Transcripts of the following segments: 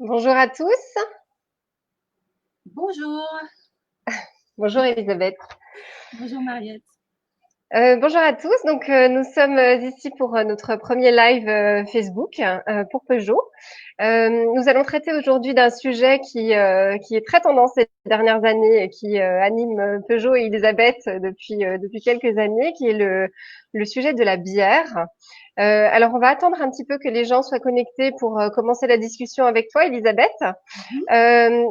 Bonjour à tous. Bonjour, Bonjour Elisabeth. bonjour Mariette. Bonjour à tous. Donc, nous sommes ici pour notre premier live Facebook pour Peugeot. Nous allons traiter aujourd'hui d'un sujet qui est très tendance ces dernières années et qui anime Peugeot et Elisabeth depuis quelques années, qui est le sujet de la bière. Alors, on va attendre un petit peu que les gens soient connectés pour commencer la discussion avec toi, Elisabeth. Mhm.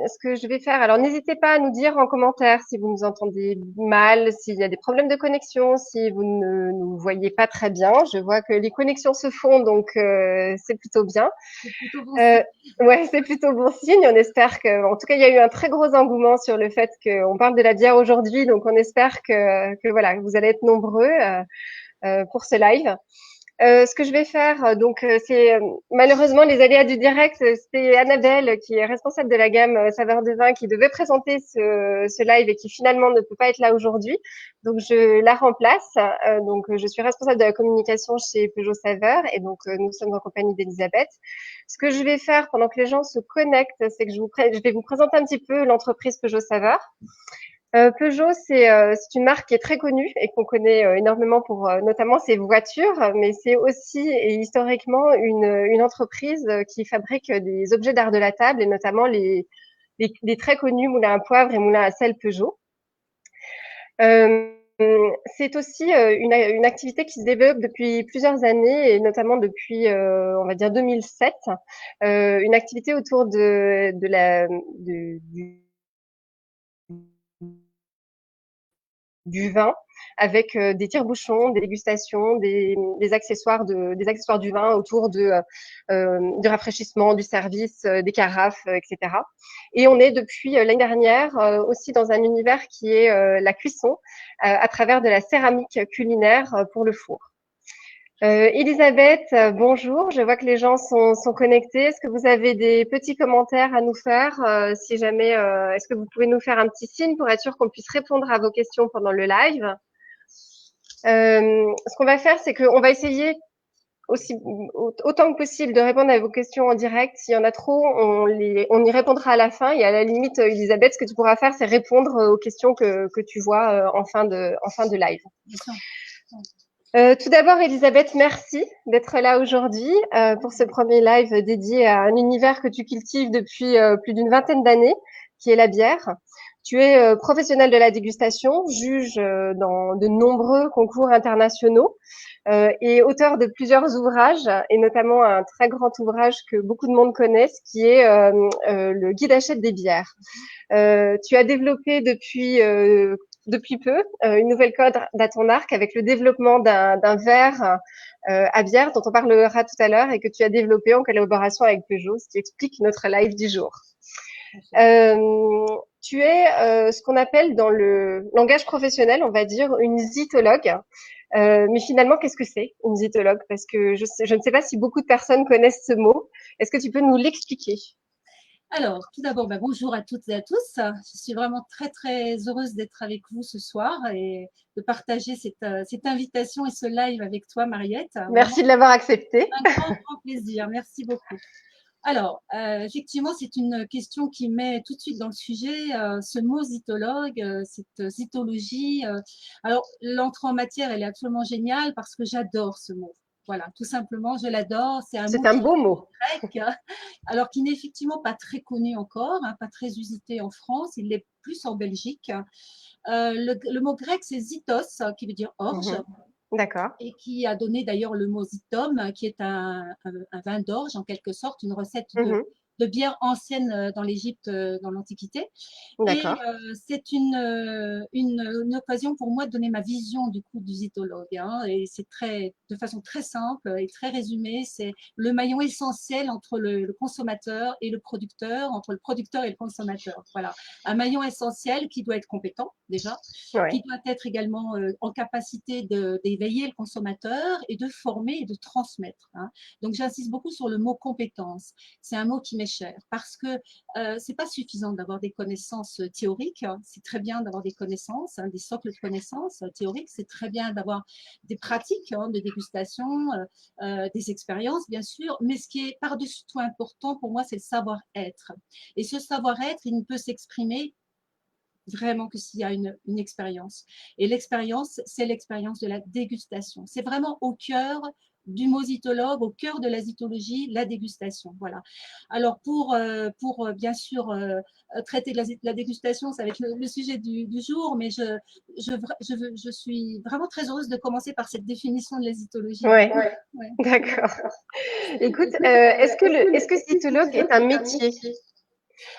Ce que je vais faire, alors n'hésitez pas à nous dire en commentaire si vous nous entendez mal, s'il y a des problèmes de connexion, si vous ne nous voyez pas très bien. Je vois que les connexions se font, donc c'est plutôt bien. C'est plutôt bon signe. Euh, ouais, c'est plutôt bon signe. On espère que, en tout cas, il y a eu un très gros engouement sur le fait qu'on parle de la bière aujourd'hui, donc on espère que voilà, vous allez être nombreux pour ce live. Ce que je vais faire, c'est malheureusement les aléas du direct. C'est Annabelle qui est responsable de la gamme saveur de vin qui devait présenter ce live et qui finalement ne peut pas être là aujourd'hui. Donc je la remplace. Je suis responsable de la communication chez Peugeot Saveur et donc nous sommes en compagnie d'Elisabeth. Ce que je vais faire pendant que les gens se connectent, c'est que je vais vous présenter un petit peu l'entreprise Peugeot Saveur. Peugeot, c'est une marque qui est très connue et qu'on connaît énormément pour notamment ses voitures, mais c'est aussi et historiquement une entreprise qui fabrique des objets d'art de la table et notamment les très connus moulins à poivre et moulins à sel Peugeot. Euh, c'est aussi une activité qui se développe depuis plusieurs années et notamment depuis, on va dire 2007, une activité autour du vin avec des tire-bouchons, des dégustations, des accessoires du vin autour du rafraîchissement, du service, des carafes, etc. Et on est depuis l'année dernière aussi dans un univers qui est la cuisson à travers de la céramique culinaire pour le four. Elisabeth, bonjour. Je vois que les gens sont connectés. Est-ce que vous avez des petits commentaires à nous faire? Si jamais, est-ce que vous pouvez nous faire un petit signe pour être sûr qu'on puisse répondre à vos questions pendant le live? Ce qu'on va faire, c'est qu'on va essayer aussi autant que possible de répondre à vos questions en direct. S'il y en a trop, on y répondra à la fin. Et à la limite, Elisabeth, ce que tu pourras faire, c'est répondre aux questions que tu vois en fin de live. Bien sûr. Tout d'abord, Elisabeth, merci d'être là aujourd'hui pour ce premier live dédié à un univers que tu cultives depuis plus d'une vingtaine d'années, qui est la bière. Tu es professionnelle de la dégustation, juge dans de nombreux concours internationaux et auteur de plusieurs ouvrages, et notamment un très grand ouvrage que beaucoup de monde connaissent, qui est le Guide achète des bières. Tu as développé depuis peu une nouvelle corde à ton arc avec le développement d'un verre à bière dont on parlera tout à l'heure et que tu as développé en collaboration avec Peugeot, ce qui explique notre live du jour. Tu es ce qu'on appelle dans le langage professionnel, on va dire, une zytologue. Mais finalement, qu'est-ce que c'est une zytologue? Parce que je ne sais pas si beaucoup de personnes connaissent ce mot. Est-ce que tu peux nous l'expliquer? Alors, tout d'abord, bonjour à toutes et à tous. Je suis vraiment très, très heureuse d'être avec vous ce soir et de partager cette invitation et ce live avec toi, Mariette. Vraiment Merci de l'avoir accepté. un grand, grand plaisir. Merci beaucoup. Alors, effectivement, c'est une question qui met tout de suite dans le sujet ce mot zytologue, cette zytologie. Alors, l'entrée en matière, elle est absolument géniale parce que j'adore ce mot. Voilà, tout simplement, je l'adore. C'est un mot C'est un qui beau mot. est grec, alors qui n'est effectivement pas très connu encore, hein, pas très usité en France. Il l'est plus en Belgique. Le mot grec, c'est zytos, qui veut dire orge Mhm. D'accord. et qui a donné d'ailleurs le mot zytome, qui est un vin d'orge en quelque sorte, une recette Mhm. de bière ancienne dans l'Égypte dans l'Antiquité. Et D'accord. c'est une occasion pour moi de donner ma vision du coup du zytologue. Hein, et c'est de façon très simple et très résumée, c'est le maillon essentiel entre le consommateur et le producteur, entre le producteur et le consommateur. Voilà, un maillon essentiel qui doit être compétent déjà, qui Ouais. doit être également en capacité d'éveiller le consommateur et de former et de transmettre. Hein. Donc j'insiste beaucoup sur le mot compétence. C'est un mot qui m'est cher parce que c'est pas suffisant d'avoir des connaissances théoriques. C'est très bien d'avoir des connaissances, des socles de connaissances théoriques. C'est très bien d'avoir des pratiques de dégustation, des expériences, bien sûr. Mais ce qui est par-dessus tout important pour moi, c'est le savoir-être. Et ce savoir-être, il ne peut s'exprimer vraiment que s'il y a une expérience. Et l'expérience, c'est l'expérience de la dégustation. C'est vraiment au cœur du mositologue, au cœur de la zytologie, la dégustation. Voilà. Alors, pour bien sûr traiter de la dégustation, ça va être le sujet du jour, mais je suis vraiment très heureuse de commencer par cette définition de la zytologie. Ouais, Ouais. d'accord. Écoute, est-ce que zytologue est un métier?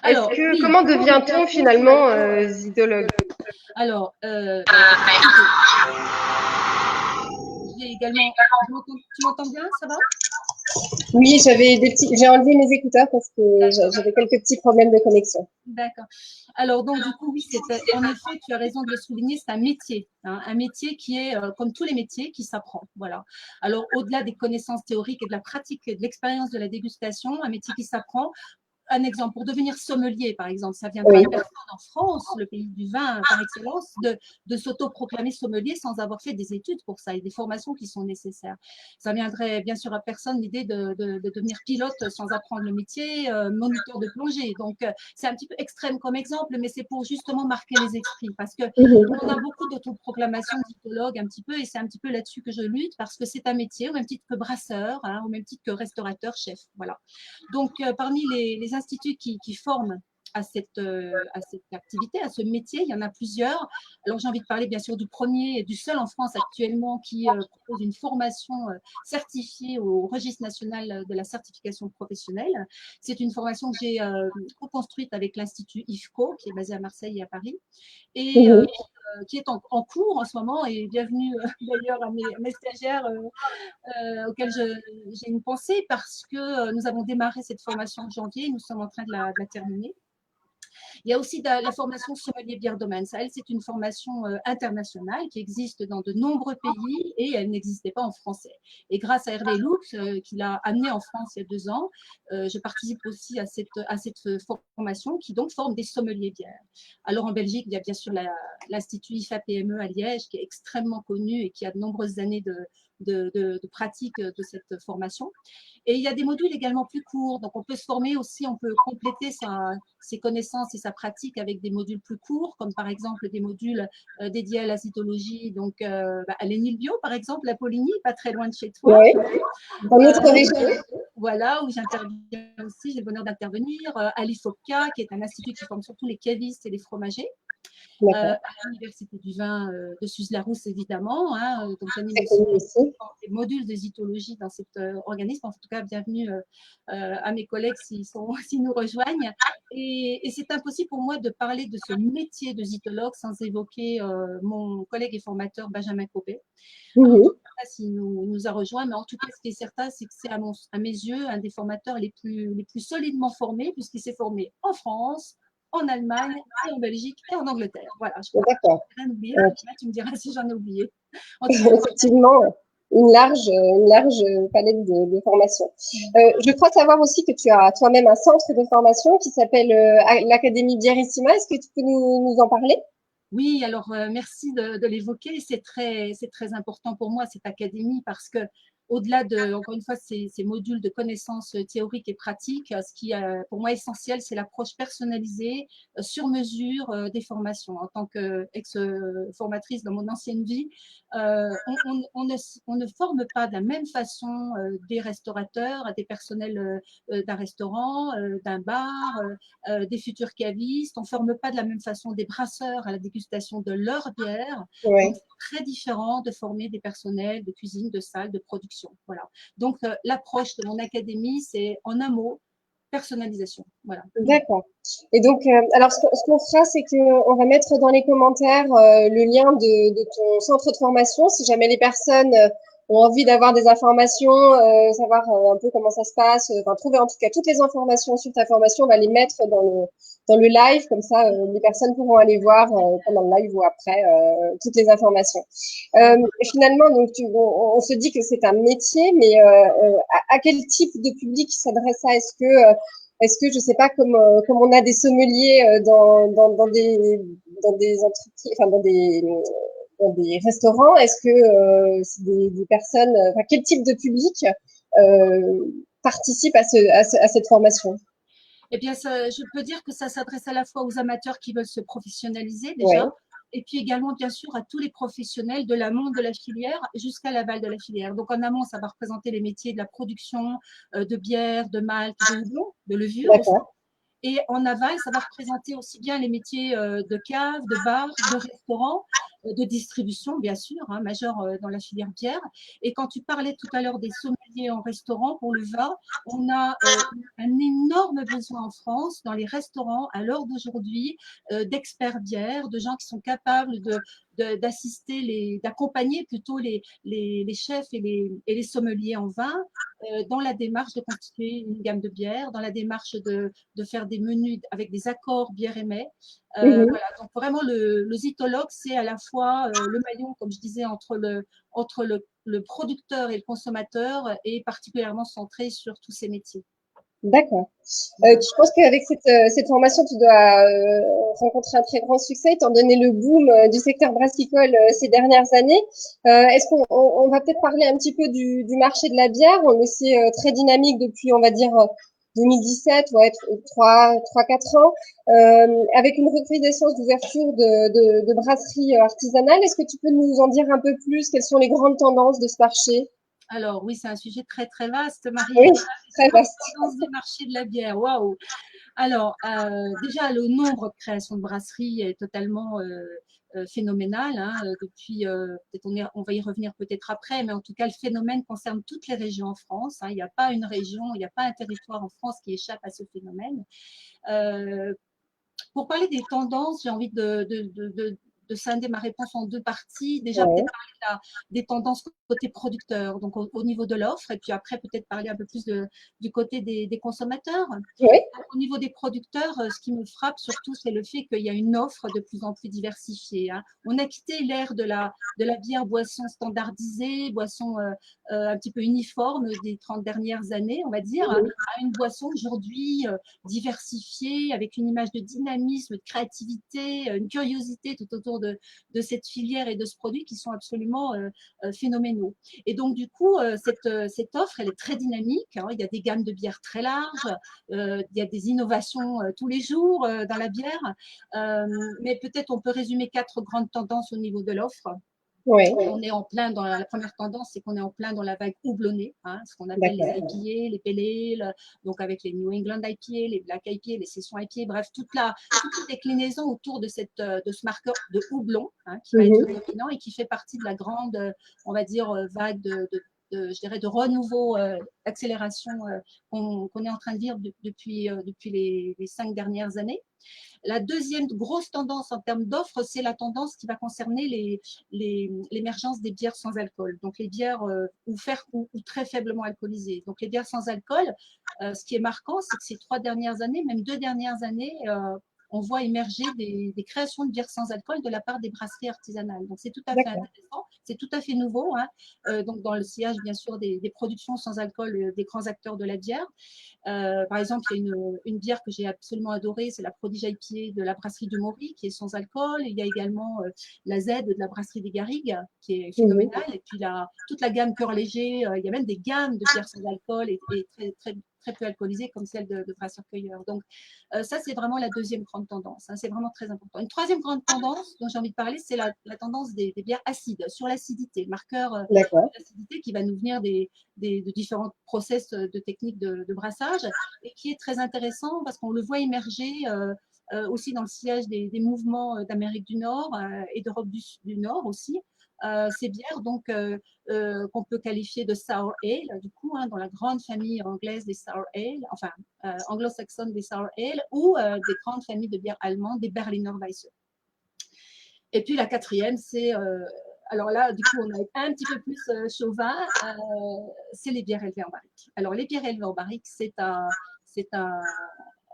Alors, oui. Comment devient-on finalement zytologue? Alors, j'ai également. Tu m'entends bien, ça va? Oui, j'ai enlevé mes écouteurs parce que j'avais quelques petits problèmes de connexion. D'accord. Alors, donc, du coup, oui, en effet, tu as raison de le souligner, c'est un métier. Hein, un métier qui est, comme tous les métiers, qui s'apprend. Voilà. Alors, au-delà des connaissances théoriques et de la pratique et de l'expérience de la dégustation, un métier qui s'apprend. Un exemple, pour devenir sommelier, par exemple, ça viendra à personne en France, le pays du vin par excellence, de s'autoproclamer sommelier sans avoir fait des études pour ça et des formations qui sont nécessaires. Ça viendrait bien sûr à personne l'idée de devenir pilote sans apprendre le métier, moniteur de plongée. Donc, c'est un petit peu extrême comme exemple, mais c'est pour justement marquer les esprits parce que on a beaucoup d'autoproclamations d'hypologues un petit peu et c'est un petit peu là-dessus que je lutte parce que c'est un métier au même titre que brasseur, au même titre que restaurateur, chef. Voilà. Donc, parmi les instituts qui forment à cette activité, à ce métier, il y en a plusieurs. Alors, j'ai envie de parler bien sûr du premier et du seul en France actuellement qui propose une formation certifiée au registre national de la certification professionnelle. C'est une formation que j'ai co-construite avec l'Institut IFCO, qui est basé à Marseille et à Paris, et qui est en cours en ce moment. Et bienvenue d'ailleurs à mes stagiaires auquel j'ai une pensée parce que nous avons démarré cette formation en janvier et nous sommes en train de la terminer. Il y a aussi la formation sommelier bière domaine. Ça, c'est une formation internationale qui existe dans de nombreux pays et elle n'existait pas en français. Et grâce à Hervé Lux, qui l'a amené en France il y a 2 ans, je participe aussi à cette formation qui donc forme des sommeliers bières. Alors en Belgique, il y a bien sûr l'Institut IFA-PME à Liège qui est extrêmement connu et qui a de nombreuses années de pratique de cette formation. Et il y a des modules également plus courts. Donc, on peut se former aussi, on peut compléter ses connaissances et sa pratique avec des modules plus courts, comme par exemple des modules dédiés à la cytologie. Donc, à l'Énil-Bio, par exemple, la Poligny, pas très loin de chez toi. Oui, dans notre région. Voilà, où j'interviens aussi, j'ai le bonheur d'intervenir. À l'IFOPCA, qui est un institut qui forme surtout les cavistes et les fromagers. À l'Université du vin de Suse-la-Rousse, évidemment. Donc, j'anime aussi des modules de zytologie dans cet organisme. En tout cas, bienvenue à mes collègues s'ils nous rejoignent. Et c'est impossible pour moi de parler de ce métier de zytologue sans évoquer mon collègue et formateur Benjamin Cobet. Alors, je ne sais pas s'il nous a rejoint, mais en tout cas, ce qui est certain, c'est que c'est à mes yeux un des formateurs les plus solidement formés, puisqu'il s'est formé en France, en Allemagne, et en Belgique, et en Angleterre. Voilà, je crois que je n'ai rien oublié. Tu me diras si j'en ai oublié. Effectivement, une large palette de formations. Je crois savoir aussi que tu as toi-même un centre de formation qui s'appelle l'Académie Bierissima. Est-ce que tu peux nous en parler? Oui, alors merci de l'évoquer. C'est très important pour moi, cette académie, parce que au-delà encore une fois, ces modules de connaissances théoriques et pratiques, ce qui est pour moi essentiel, c'est l'approche personnalisée, sur mesure des formations. En tant qu'ex-formatrice dans mon ancienne vie, on ne forme pas de la même façon des restaurateurs, des personnels d'un restaurant, d'un bar, des futurs cavistes. On ne forme pas de la même façon des brasseurs à la dégustation de leur bière. Ouais. Donc, c'est très différent de former des personnels de cuisine, de salle, de production. Voilà. Donc, l'approche de mon académie, c'est en un mot, personnalisation. Voilà. D'accord. Et donc, alors ce qu'on fera, c'est qu'on va mettre dans les commentaires le lien de ton centre de formation, si jamais les personnes ont envie d'avoir des informations, savoir un peu comment ça se passe, enfin trouver en tout cas toutes les informations sur ta formation, on va les mettre dans le live, comme ça les personnes pourront aller voir pendant le live ou après toutes les informations. Finalement, donc on se dit que c'est un métier, mais à quel type de public s'adresse ça? Est-ce que Est-ce que, je sais pas, comme on a des sommeliers dans des entreprises, enfin dans des restaurants, est-ce que c'est des personnes, enfin, quel type de public participe à cette formation? Eh bien, je peux dire que ça s'adresse à la fois aux amateurs qui veulent se professionnaliser déjà, Ouais, et puis également, bien sûr, à tous les professionnels de l'amont de la filière jusqu'à l'aval de la filière. Donc, en amont, ça va représenter les métiers de la production de bière, de malt, de houblon, de levure aussi. d'accord. Et en aval, ça va représenter aussi bien les métiers de cave, de bar, de restaurant, de distribution, bien sûr, hein, majeur dans la filière bière. Et quand tu parlais tout à l'heure des sommeliers en restaurant pour le vin, on a un énorme besoin en France, dans les restaurants, à l'heure d'aujourd'hui, d'experts bières, de gens qui sont capables d'assister, d'accompagner plutôt les chefs et les sommeliers en vin dans la démarche de constituer une gamme de bières, dans la démarche de faire des menus avec des accords bière et mets. Mhm. Voilà, donc vraiment le zytologue, c'est à la fois le maillon, comme je disais, entre le producteur et le consommateur, et particulièrement centré sur tous ces métiers. D'accord. Voilà. Je pense qu'avec cette formation, tu dois rencontrer un très grand succès, étant donné le boom du secteur brassicole ces dernières années. Est-ce qu'on va peut-être parler un petit peu du marché de la bière? On le sait très dynamique depuis, on va dire, 2017, ouais, 3, 4 ans, avec une recrudescence d'ouverture de brasseries artisanales. Est-ce que tu peux nous en dire un peu plus? Quelles sont les grandes tendances de ce marché? Alors oui, c'est un sujet très très vaste, Marie. Oui, Voilà, les très grandes vaste. tendances du marché de la bière. Waouh! Alors, déjà, le nombre de créations de brasseries est totalement phénoménal, hein, depuis, peut-être on va y revenir peut-être après, mais en tout cas, le phénomène concerne toutes les régions en France, hein. Il n'y a pas une région, il n'y a pas un territoire en France qui échappe à ce phénomène. Euh, pour parler des tendances, j'ai envie de scinder ma réponse en deux parties. Déjà, peut-être Ouais. parler des tendances côté producteur, donc au niveau de l'offre, et puis après, peut-être parler un peu plus du côté des consommateurs. Oui. Au niveau des producteurs, ce qui me frappe surtout, c'est le fait qu'il y a une offre de plus en plus diversifiée, hein. On a quitté l'ère de la bière boisson standardisée, boisson un petit peu uniforme des 30 dernières années, on va dire, à Mhm. une boisson aujourd'hui diversifiée, avec une image de dynamisme, de créativité, une curiosité tout autour de cette filière et de ce produit qui sont absolument phénoménaux. Et donc, du coup, cette offre, elle est très dynamique, hein. Il y a des gammes de bières très larges, il y a des innovations tous les jours dans la bière. Mais peut-être on peut résumer quatre grandes tendances au niveau de l'offre. Oui. On est en plein dans la première tendance, c'est qu'on est en plein dans la vague houblonnée, hein, ce qu'on appelle les D'accord. IPA, les PLE, donc avec les New England IPA, les Black IPA, les sessions IPA, bref, toute la déclinaison autour de ce marqueur de houblon, hein, qui va être Mhm. dominant et qui fait partie de la grande, on va dire, vague je dirais, de renouveau, d'accélération qu'on est en train de vivre depuis les 5 dernières années. La deuxième grosse tendance en termes d'offres, c'est la tendance qui va concerner l'émergence des bières sans alcool. Donc les bières ou très faiblement alcoolisées. Donc les bières sans alcool, ce qui est marquant, c'est que ces 3 dernières années, même 2 dernières années, on voit émerger des créations de bières sans alcool de la part des brasseries artisanales. Donc c'est tout à fait D'accord. intéressant, c'est tout à fait nouveau, hein. Donc dans le sillage bien sûr des productions sans alcool des grands acteurs de la bière. Par exemple, il y a une bière que j'ai absolument adorée, c'est la Prodigy IPA de la brasserie du Maury, qui est sans alcool. Il y a également la Z de la brasserie des Garrigues, qui est Mhm. phénoménale. Et puis toute la gamme cœur léger, il y a même des gammes de bières sans alcool et très, très, très peu alcoolisées, comme celle de Brasseur Cueilleur. Donc, ça, c'est vraiment la deuxième grande tendance, hein. C'est vraiment très important. Une troisième grande tendance dont j'ai envie de parler, c'est la tendance des bières acides, sur l'acidité, le marqueur D'accord. l'acidité qui va nous venir de différents process de techniques de brassage et qui est très intéressant parce qu'on le voit émerger aussi dans le sillage des mouvements d'Amérique du Nord et d'Europe du Nord aussi. Ces bières donc qu'on peut qualifier de sour ale, du coup, hein, dans la grande famille anglaise des sour ale, enfin anglo-saxonne des sour ale, ou des grandes familles de bières allemandes, des Berliner Weisse. Et puis la quatrième, c'est alors là, du coup, on est un petit peu plus chauvin, c'est les bières élevées en barrique. Alors les bières élevées en barrique, c'est un,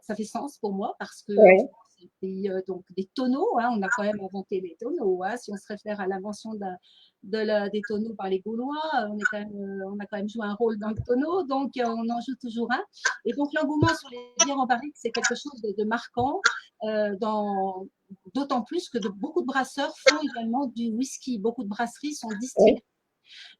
ça fait sens pour moi parce que Oui. c'est le pays donc des tonneaux, hein, on a quand même inventé les tonneaux, hein, si on se réfère à l'invention des tonneaux par les Gaulois, on a quand même joué un rôle dans le tonneau, donc on en joue toujours un. Et donc l'engouement sur les bières en barrique, c'est quelque chose de marquant, d'autant plus que beaucoup de brasseurs font également du whisky. Beaucoup de brasseries sont Oui. distribuées.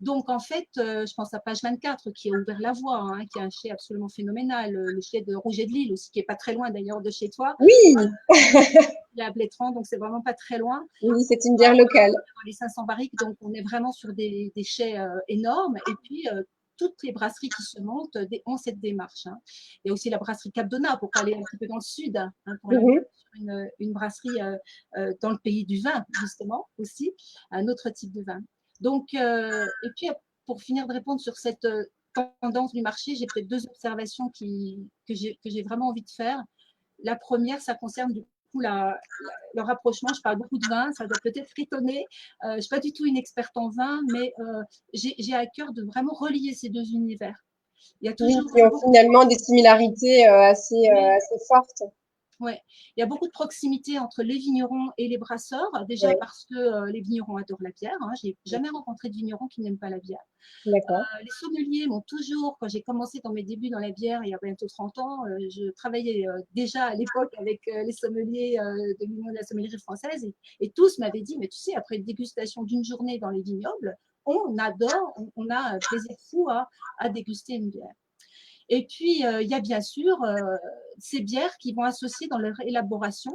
Donc, en fait, je pense à Page 24 qui a ouvert la voie, hein, qui est un chai absolument phénoménal. Le chai de Rouget de Lille aussi, qui est pas très loin d'ailleurs de chez toi. Oui, Il est à Blétrand, donc c'est vraiment pas très loin. oui, c'est une bière locale. Dans les 500 barriques, donc on est vraiment sur des chais énormes. Et puis, toutes les brasseries qui se montent ont cette démarche, hein. Il y a aussi la brasserie Cap d'Ona pour aller un petit peu dans le sud, hein, pour aller Mhm. sur une brasserie dans le pays du vin, justement, aussi, un autre type de vin. Donc, et puis, pour finir de répondre sur cette tendance du marché, j'ai peut-être deux observations que j'ai vraiment envie de faire. La première, ça concerne du coup le rapprochement. Je parle beaucoup de vin, ça doit peut-être étonner. Je ne suis pas du tout une experte en vin, mais j'ai à cœur de vraiment relier ces deux univers. Il y a Oui, toujours qui ont beaucoup. finalement des similarités Oui, assez fortes. ouais. Il y a beaucoup de proximité entre les vignerons et les brasseurs, déjà Oui, parce que les vignerons adorent la bière, hein. Je n'ai jamais rencontré de vigneron qui n'aime pas la bière. d'accord. Les sommeliers m'ont toujours, quand j'ai commencé dans mes débuts dans la bière, il y a bientôt 30 ans, je travaillais déjà à l'époque avec les sommeliers de l'Union de la sommellerie française et tous m'avaient dit, mais tu sais, après une dégustation d'une journée dans les vignobles, on adore, on a un plaisir fou à déguster une bière. Et puis, il y a bien sûr ces bières qui vont associer dans leur élaboration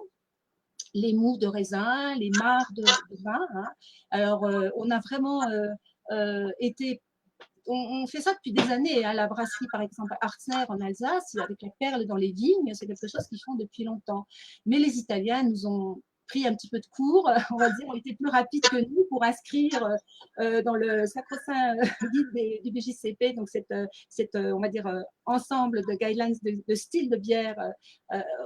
les mous de raisin, les mares de vin, hein. Alors, on a vraiment été on fait ça depuis des années, hein. La brasserie, par exemple, Arzner en Alsace, avec la perle dans les vignes, c'est quelque chose qu'ils font depuis longtemps. Mais les Italiens nous ont pris un petit peu de cours, on va dire, ont été plus rapides que nous pour inscrire dans le sacro-saint guide du BJCP, donc on va dire, ensemble de guidelines de style de bière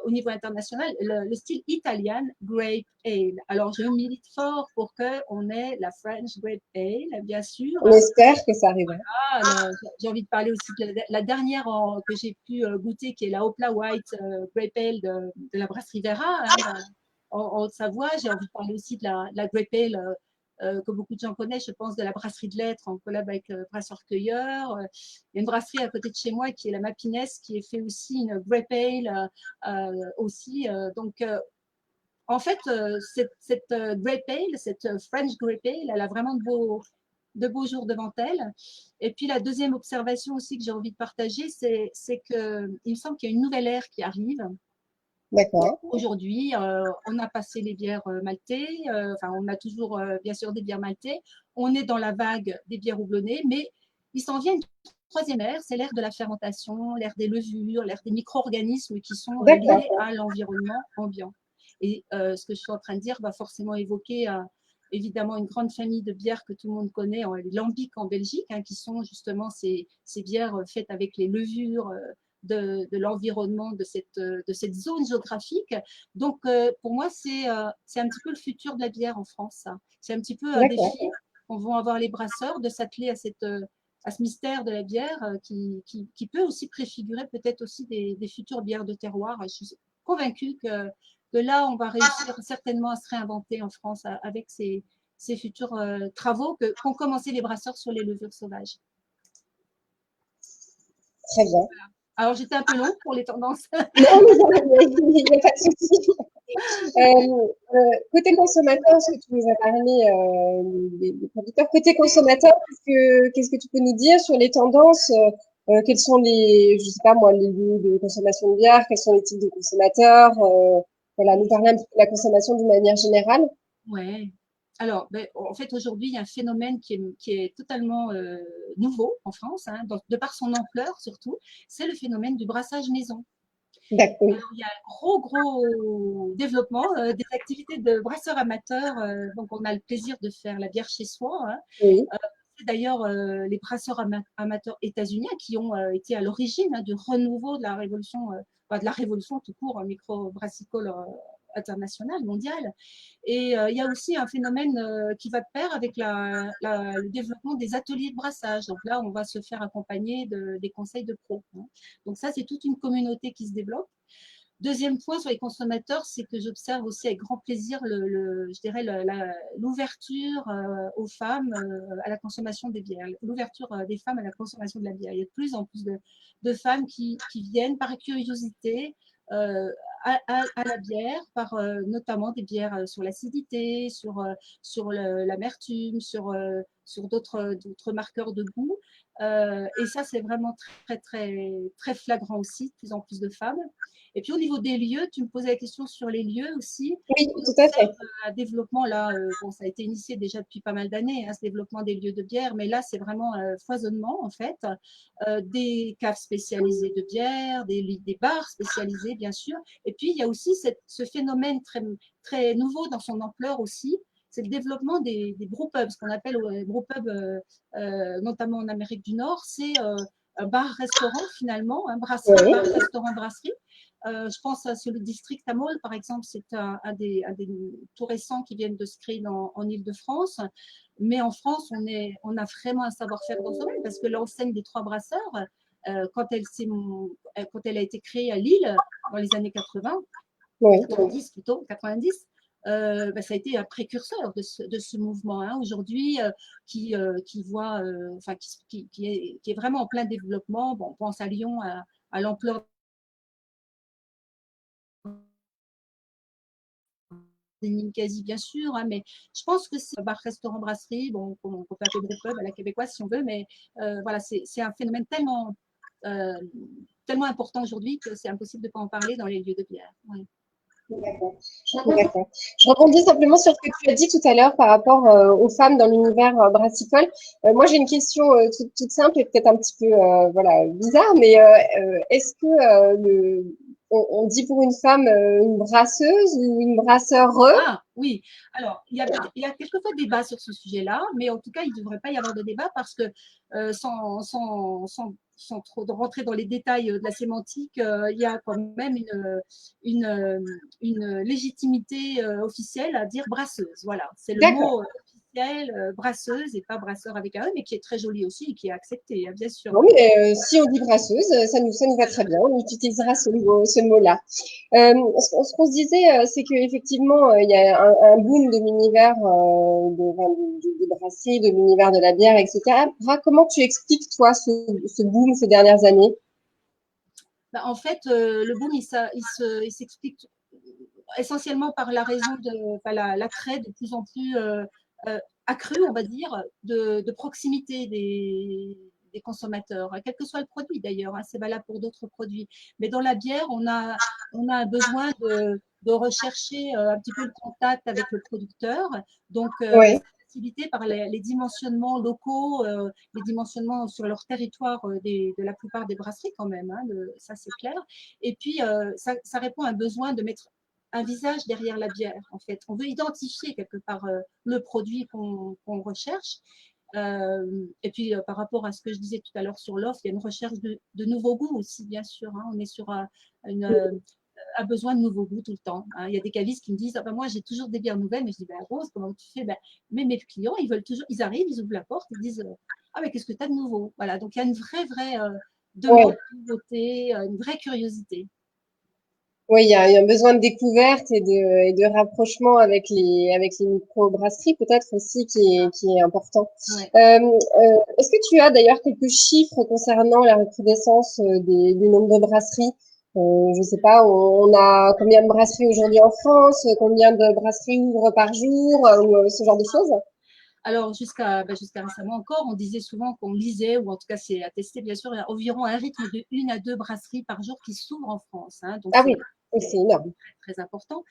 au niveau international, le style italien Grape Ale. Alors, je milite fort pour qu'on ait la French Grape Ale, bien sûr, On hein. espère que ça arrivera. J'ai envie de parler aussi de la dernière que j'ai pu goûter, qui est la Hopla White Grape Ale de la brasserie Vera, hein, en Haute-Savoie. J'ai envie de parler aussi de la Grape Ale que beaucoup de gens connaissent, je pense, de la brasserie de Lettres en collab avec Brasseur Cueilleur. Il y a une brasserie à côté de chez moi qui est la Mapinès, qui fait aussi une Grape Ale aussi. Donc, en fait, cette Grape Ale, cette French Grape Ale, elle a vraiment de beaux jours devant elle. Et puis la deuxième observation aussi que j'ai envie de partager, c'est qu'il me semble qu'il y a une nouvelle ère qui arrive. D'accord. Aujourd'hui, on a passé les bières maltais, enfin on a toujours bien sûr des bières maltais, on est dans la vague des bières houblonnées, mais il s'en vient une troisième ère, c'est l'ère de la fermentation, l'ère des levures, l'ère des micro-organismes qui sont D'accord. liés à l'environnement ambiant. Et ce que je suis en train de dire va forcément évoquer évidemment une grande famille de bières que tout le monde connaît, les lambics en Belgique, hein, qui sont justement ces bières faites avec les levures de l'environnement, de cette zone géographique. Donc, pour moi, c'est un petit peu le futur de la bière en France, ça. C'est un petit peu un D'accord. défi qu'on vont avoir les brasseurs de s'atteler à ce mystère de la bière qui peut aussi préfigurer peut-être aussi des futures bières de terroir. Je suis convaincue que là, on va réussir certainement à se réinventer en France avec ces futurs travaux qu'ont commencé les brasseurs sur les levures sauvages. Très bien. Alors, j'étais un peu longue pour les tendances. Non, mais il n'y a pas de souci. Côté consommateur, est-ce que tu nous as parlé des producteurs? Côté consommateur, qu'est-ce que tu peux nous dire sur les tendances? Quels sont je sais pas moi, les lieux de consommation de bière? Quels sont les types de consommateurs? Voilà, nous parler un petit peu de la consommation d'une manière générale. Ouais. Alors, ben, en fait, aujourd'hui, il y a un phénomène qui est totalement nouveau en France, hein, de par son ampleur surtout, c'est le phénomène du brassage maison. D'accord. Alors, il y a un gros développement des activités de brasseurs amateurs. Donc, on a le plaisir de faire la bière chez soi, hein. Oui, C'est d'ailleurs les brasseurs amateurs états-uniens qui ont été à l'origine, hein, du renouveau de la révolution tout court micro-brassicole internationale, mondiale. Et il y a aussi un phénomène qui va de pair avec le développement des ateliers de brassage. Donc là, on va se faire accompagner des conseils de pros, hein. Donc ça, c'est toute une communauté qui se développe. Deuxième point sur les consommateurs, c'est que j'observe aussi avec grand plaisir, je dirais, l'ouverture aux femmes à la consommation des bières, l'ouverture des femmes à la consommation de la bière. Il y a de plus en plus de femmes qui viennent par curiosité euh, à la bière, par notamment des bières sur l'acidité, sur l'amertume, sur d'autres marqueurs de goût. Et ça, c'est vraiment très, très, très flagrant aussi, de plus en plus de femmes. Et puis au niveau des lieux, tu me posais la question sur les lieux aussi. Oui, On tout à observe fait. un développement là, bon, ça a été initié déjà depuis pas mal d'années, hein, ce développement des lieux de bière, mais là c'est vraiment foisonnement en fait. Des caves spécialisées de bière, des bars spécialisés bien sûr. Et puis il y a aussi ce phénomène très, très nouveau dans son ampleur aussi, c'est le développement des brewpubs, ce qu'on appelle brewpubs, notamment en Amérique du Nord. C'est un bar-restaurant finalement, un brasserie, Oui, bar-restaurant-brasserie. Je pense sur le district à Mol, par exemple, c'est un des tout récents qui viennent de se créer en Ile-de-France. Mais en France, on a vraiment un savoir-faire dans ce domaine parce que l'enseigne des trois brasseurs, quand elle a été créée à Lille dans les années 80, oui. 90 plutôt, 90, ça a été un précurseur de ce mouvement hein, aujourd'hui qui voit, enfin, qui est vraiment en plein développement. Bon, on pense à Lyon, à l'ampleur des Ninkasi, bien sûr, hein, mais je pense que c'est un bar, restaurant, brasserie, bon, on peut appeler brewpub à la québécoise si on veut, mais voilà, c'est un phénomène euh, tellement important aujourd'hui que c'est impossible de ne pas en parler dans les lieux de bière. Ouais. D'accord. D'accord. Je rebondis simplement sur ce que tu as dit tout à l'heure par rapport aux femmes dans l'univers brassicole. Moi, j'ai une question toute simple et peut-être un petit peu voilà bizarre, mais est-ce que on dit pour une femme une brasseuse ou une brasseur? Ah oui, alors il y a quelquefois débat sur ce sujet-là, mais en tout cas, il ne devrait pas y avoir de débat parce que sans trop rentrer dans les détails de la sémantique, il y a quand même une légitimité officielle à dire brasseuse. Voilà, c'est le D'accord. mot officiel, brasseuse et pas brasseur avec un E, mais qui est très joli aussi et qui est accepté, hein, bien sûr. Bon, mais si on dit brasseuse, ça nous va très bien. On utilisera ce mot-là. Ce qu'on se disait, c'est qu'effectivement, il y a un boom de l'univers des brasseries, de l'univers de la bière, etc. Comment tu expliques, toi, ce boom ces dernières années? Bah, en fait, le boom, il s'explique essentiellement par la raison de enfin, l'attrait de plus en plus accru, on va dire, de proximité des consommateurs, quel que soit le produit d'ailleurs, hein, c'est valable pour d'autres produits. Mais dans la bière, on a un besoin de rechercher un petit peu le contact avec le producteur. Donc, Oui, c'est facilité par les dimensionnements locaux, les dimensionnements sur leur territoire de la plupart des brasseries quand même, hein, ça c'est clair. Et puis, ça répond à un besoin de mettre un visage derrière la bière, en fait. On veut identifier quelque part le produit qu'on recherche. Et puis, par rapport à ce que je disais tout à l'heure sur l'offre, il y a une recherche de nouveaux goûts aussi, bien sûr. Hein. On est sur un besoin de nouveaux goûts tout le temps. Hein. Il y a des cavistes qui me disent ah ben moi, j'ai toujours des bières nouvelles, mais je dis ben, Rose, comment tu fais ben, mais mes clients, ils veulent toujours, ils arrivent, ils ouvrent la porte, ils disent ah, mais qu'est-ce que tu as de nouveau? Voilà, donc il y a une vraie demande oui, de nouveauté, une vraie curiosité. oui, il y a un besoin de découverte et de rapprochement avec les micro-brasseries, peut-être aussi, qui est important. Ouais. Est-ce que tu as d'ailleurs quelques chiffres concernant la recrudescence du nombre de brasseries? Je sais pas, on a combien de brasseries aujourd'hui en France, combien de brasseries ouvrent par jour, ou ce genre de choses? Alors, jusqu'à récemment encore, on disait souvent qu'on lisait, ou en tout cas, c'est attesté, bien sûr, il y a environ un rythme de une à deux brasseries par jour qui s'ouvrent en France. Hein, donc, Ah oui, c'est oui, c'est énorme. très, très important.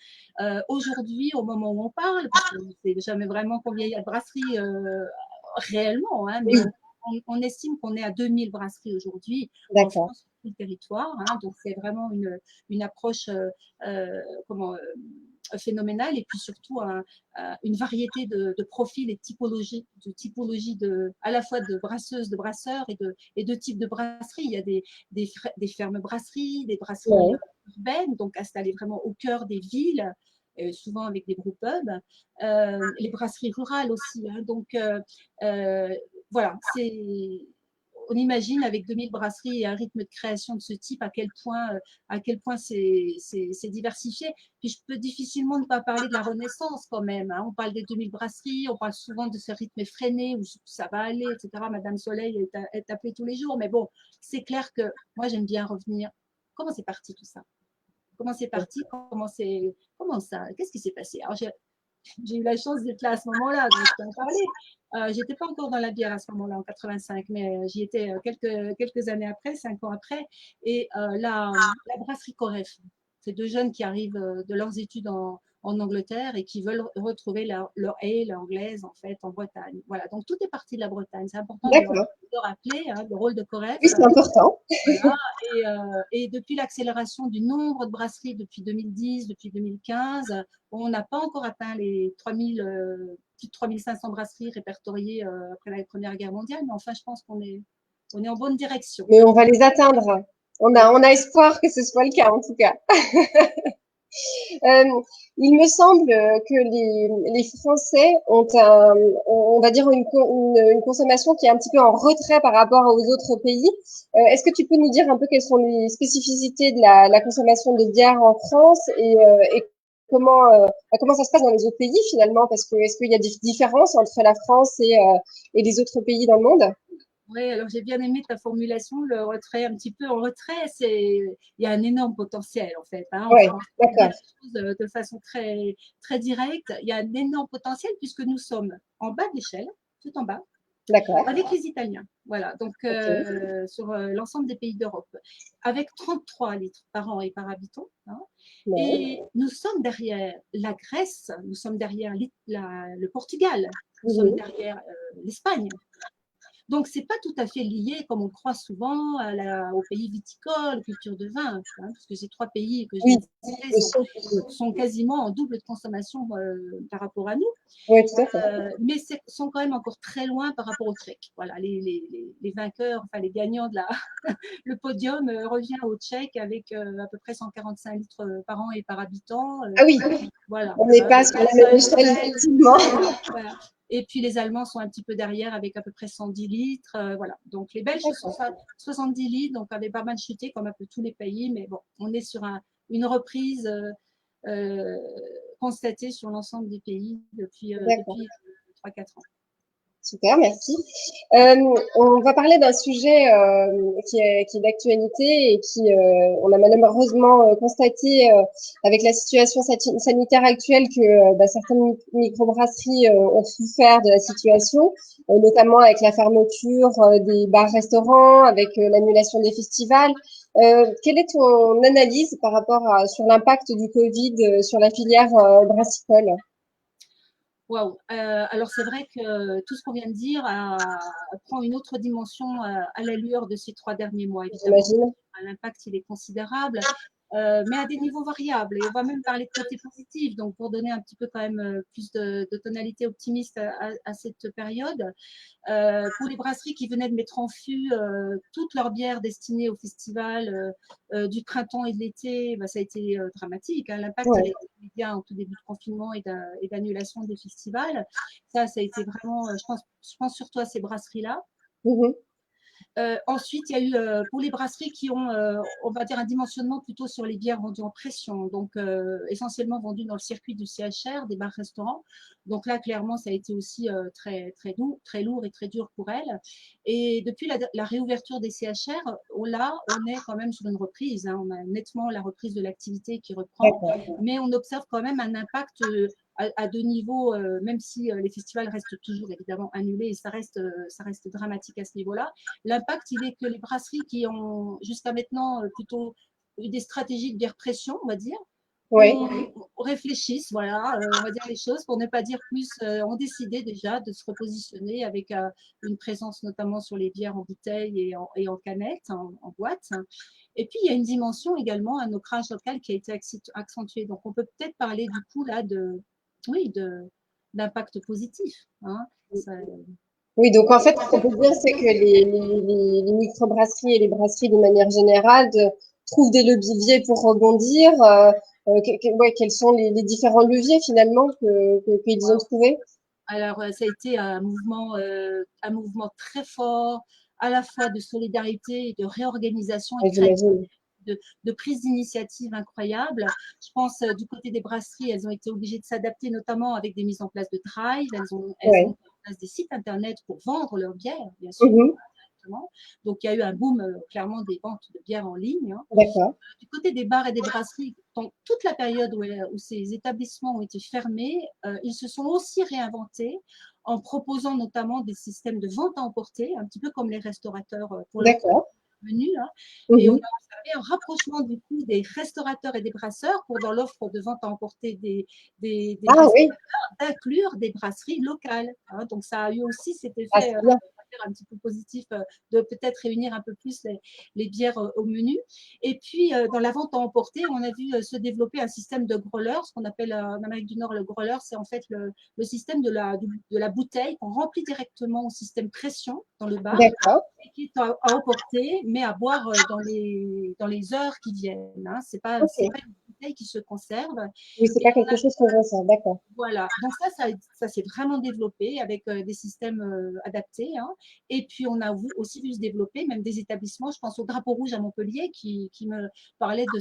Aujourd'hui, au moment où on parle, parce qu'on ne sait jamais vraiment combien il y a de brasseries réellement, hein, mais Oui, on estime qu'on est à 2000 brasseries aujourd'hui en d'accord. France, sur tout le territoire. Hein, donc, c'est vraiment une approche comment, phénoménale et puis surtout une variété de profils et de typologies à la fois de brasseuses, de brasseurs et de types de brasseries. Il y a des fermes brasseries, des brasseries Ouais. urbaines, donc installées vraiment au cœur des villes, souvent avec des brewpubs, les brasseries rurales aussi. Hein, donc, voilà, on imagine avec 2000 brasseries et un rythme de création de ce type à quel point c'est diversifié. Puis je peux difficilement ne pas parler de la Renaissance quand même. Hein. On parle des 2000 brasseries, on parle souvent de ce rythme effréné où ça va aller, etc. Madame Soleil est appelée tous les jours. Mais bon, c'est clair que moi, j'aime bien revenir. Comment c'est parti tout ça? Comment c'est parti? Comment ça? Qu'est-ce qui s'est passé? Alors, j'ai eu la chance d'être là à ce moment-là, donc je peux en parler. J'étais pas encore dans la bière à ce moment-là, en 85, mais j'y étais quelques années après, 5 ans après. Et la brasserie Coref, c'est deux jeunes qui arrivent de leurs études en Angleterre et qui veulent retrouver leur ale anglaise, en fait, en Bretagne. Voilà, donc tout est parti de la Bretagne. C'est important D'accord. de rappeler hein, le rôle de Coref. Oui, c'est important. Voilà. Et depuis l'accélération du nombre de brasseries depuis 2010, depuis 2015, on n'a pas encore atteint les 3000, plus de 3500 brasseries répertoriées après la Première Guerre mondiale, mais enfin, je pense on est en bonne direction. Mais on va les atteindre. Oui. On a espoir que ce soit le cas, en tout cas. Il me semble que les Français ont on va dire une consommation qui est un petit peu en retrait par rapport aux autres pays. Est-ce que tu peux nous dire un peu quelles sont les spécificités de la consommation de bière en France et comment ça se passe dans les autres pays finalement? Parce que est-ce qu'il y a des différences entre la France et les autres pays dans le monde? Oui, alors j'ai bien aimé ta formulation, le retrait, un petit peu en retrait, il y a un énorme potentiel en fait. Hein, Oui, on dire d'accord, les choses de façon très directe. Il y a un énorme potentiel puisque nous sommes en bas de l'échelle, tout en bas, d'accord, avec les Italiens. Voilà, donc ok. sur l'ensemble des pays d'Europe, avec 33 litres par an et par habitant. Hein, Ouais. et nous sommes derrière la Grèce, nous sommes derrière le Portugal, nous sommes Mhm. derrière l'Espagne. Donc, ce n'est pas tout à fait lié, comme on croit souvent, au pays viticole, aux cultures de vin, hein, parce que ces trois pays que je Oui, viens de citer le son. sont quasiment en double de consommation par rapport à nous, Oui, tout à fait. mais sont quand même encore très loin par rapport au Tchèques. Voilà, les vainqueurs, enfin les gagnants le podium revient au Tchèque avec à peu près 145 litres par an et par habitant. Ah oui, Voilà. on n'est pas sur la même échelle, effectivement. Voilà. Et puis les Allemands sont un petit peu derrière avec à peu près 110 litres. Voilà. Donc les Belges sont D'accord. à 70 litres, donc avaient pas mal chuté comme un peu tous les pays. Mais bon, on est sur une reprise euh, constatée sur l'ensemble des pays D'accord. depuis 3-4 ans. Super, merci. On va parler d'un sujet qui est d'actualité et on a malheureusement constaté avec la situation sanitaire actuelle que certaines microbrasseries ont souffert de la situation, notamment avec la fermeture des bars-restaurants, avec l'annulation des festivals. Quelle est ton analyse par rapport sur l'impact du Covid sur la filière brassicole? Waouh! Alors c'est vrai que tout ce qu'on vient de dire prend une autre dimension à la lueur de ces 3 derniers mois, évidemment. J'imagine. L'impact, il est considérable, mais à des niveaux variables. Et on va même parler de côté positif. Donc, pour donner un petit peu quand même plus de tonalité optimiste à cette période, pour les brasseries qui venaient de mettre en fût toutes leurs bières destinées au festival du printemps et de l'été, bah, ça a été dramatique. Hein. L'impact, il a Ouais. été immédiat en tout début de confinement et d'annulation des festivals. Ça a été vraiment, je pense surtout à ces brasseries-là. Mhm. Ensuite, il y a eu pour les brasseries qui ont, on va dire, un dimensionnement plutôt sur les bières vendues en pression, donc essentiellement vendues dans le circuit du CHR, des bars-restaurants. Donc là, clairement, ça a été aussi très lourd et très dur pour elles. Et depuis la réouverture des CHR, on est quand même sur une reprise. Hein. On a nettement la reprise de l'activité qui reprend, D'accord. mais on observe quand même un impact à deux niveaux, même si les festivals restent toujours évidemment annulés et ça reste dramatique à ce niveau-là. L'impact, il est que les brasseries qui ont jusqu'à maintenant plutôt eu des stratégies de bière pression, on va dire, Oui. réfléchissent, voilà, on va dire les choses, pour ne pas dire plus, ont décidé déjà de se repositionner avec une présence notamment sur les bières en bouteille et en canette, en boîte. Et puis, il y a une dimension également, un ancrage local qui a été accentué. Donc, on peut peut-être parler du coup là oui, d'impact positif. Hein. Ça, Oui, donc en fait, ce qu'on peut dire, c'est que les microbrasseries et les brasseries de manière générale trouvent des leviers pour rebondir. Ouais, quels sont les différents leviers finalement qu'ils ont trouvés? Alors, ça a été un mouvement très fort à la fois de solidarité et de réorganisation et Ouais, de créativité, j'imagine. de prise d'initiative incroyable. Je pense du côté des brasseries, elles ont été obligées de s'adapter, notamment avec des mises en place de drive. Elles ont Ouais. mis en place des sites internet pour vendre leur bière, bien sûr. Mhm. Donc, il y a eu un boom, clairement, des ventes de bière en ligne, hein. D'accord. Du côté des bars et des brasseries, dans toute la période où ces établissements ont été fermés, ils se sont aussi réinventés en proposant notamment des systèmes de vente à emporter, un petit peu comme les restaurateurs pour leur D'accord. menu, hein. Et on a Mhm. observé un rapprochement du coup des restaurateurs et des brasseurs pour, dans l'offre de vente à emporter des Ah restaurateurs, oui. d'inclure des brasseries locales, hein. Donc, ça a eu aussi cet Ah, effet c'est bien. un petit peu positif de peut-être réunir un peu plus les bières au menu. Et puis, dans la vente à emporter, on a vu se développer un système de growler, ce qu'on appelle en Amérique du Nord le growler, c'est en fait le système de la bouteille qu'on remplit directement au système pression dans le bar D'accord. et qui est à emporter, mais à boire dans les heures qui viennent, hein. C'est Ok. pas une bouteille qui se conserve. Oui, c'est Et pas quelque chose qu'on ressent. D'accord. voilà, donc ça s'est vraiment développé avec des systèmes adaptés, hein. Et puis, on a aussi vu se développer même des établissements, je pense au Drapeau Rouge à Montpellier, qui me parlait de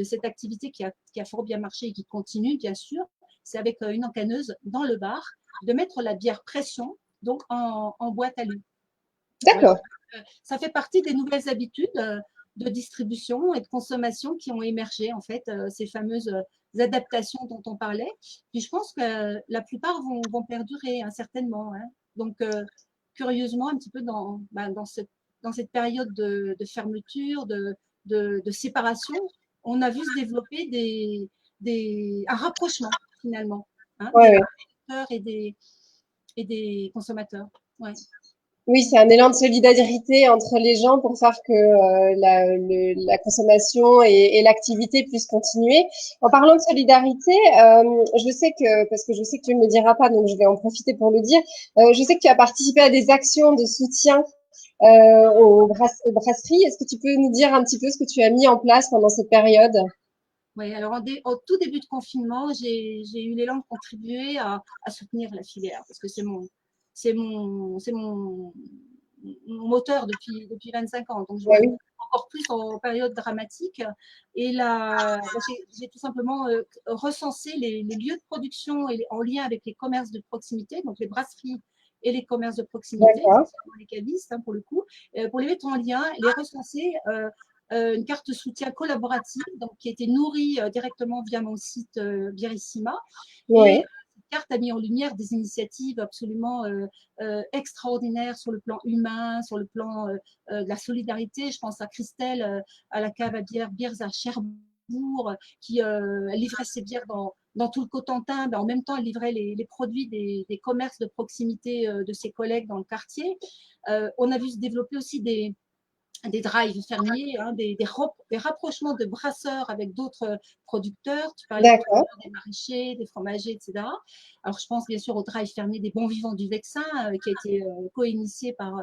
cette activité qui a fort bien marché et qui continue, bien sûr. C'est avec une encanneuse dans le bar, de mettre la bière pression, donc en boîte à lui. Voilà. D'accord. Ça fait partie des nouvelles habitudes de distribution et de consommation qui ont émergé, en fait, ces fameuses adaptations dont on parlait. Puis je pense que la plupart vont perdurer, hein, certainement, hein. Donc, curieusement, un petit peu dans cette période de fermeture, de séparation, on a vu se développer un rapprochement, finalement, hein, Ouais, des ouais. producteurs et des consommateurs. Ouais. Oui, c'est un élan de solidarité entre les gens pour faire que la consommation et l'activité puissent continuer. En parlant de solidarité, je sais que, parce que je sais que tu ne me diras pas, donc je vais en profiter pour le dire, je sais que tu as participé à des actions de soutien aux brasseries. Est-ce que tu peux nous dire un petit peu ce que tu as mis en place pendant cette période? Oui, alors au tout début de confinement, j'ai eu l'élan de contribuer à soutenir la filière parce que c'est mon moteur depuis 25 ans. Donc, je Ah le fais oui, encore plus en période dramatique. Et là, j'ai tout simplement recensé les lieux de production en lien avec les commerces de proximité, donc les brasseries et les commerces de proximité, d'accord. essentiellement les cavistes, hein, pour le coup, pour les mettre en lien, les recenser. Une carte soutien collaborative donc, qui a été nourrie directement via mon site Bierissima. Et Oui, cette carte a mis en lumière des initiatives absolument extraordinaires sur le plan humain, sur le plan de la solidarité. Je pense à Christelle, à la cave à bière Bières à Cherbourg, qui livrait ses bières dans tout le Cotentin. Ben, en même temps, elle livrait les produits des commerces de proximité de ses collègues dans le quartier. On a vu se développer aussi des drives fermiers, hein, des rapprochements de brasseurs avec d'autres producteurs. Tu parlais tout à d'accord. l'heure des maraîchers, des fromagers, etc. Alors, je pense bien sûr au drive fermier des bons vivants du Vexin, qui a été co-initié par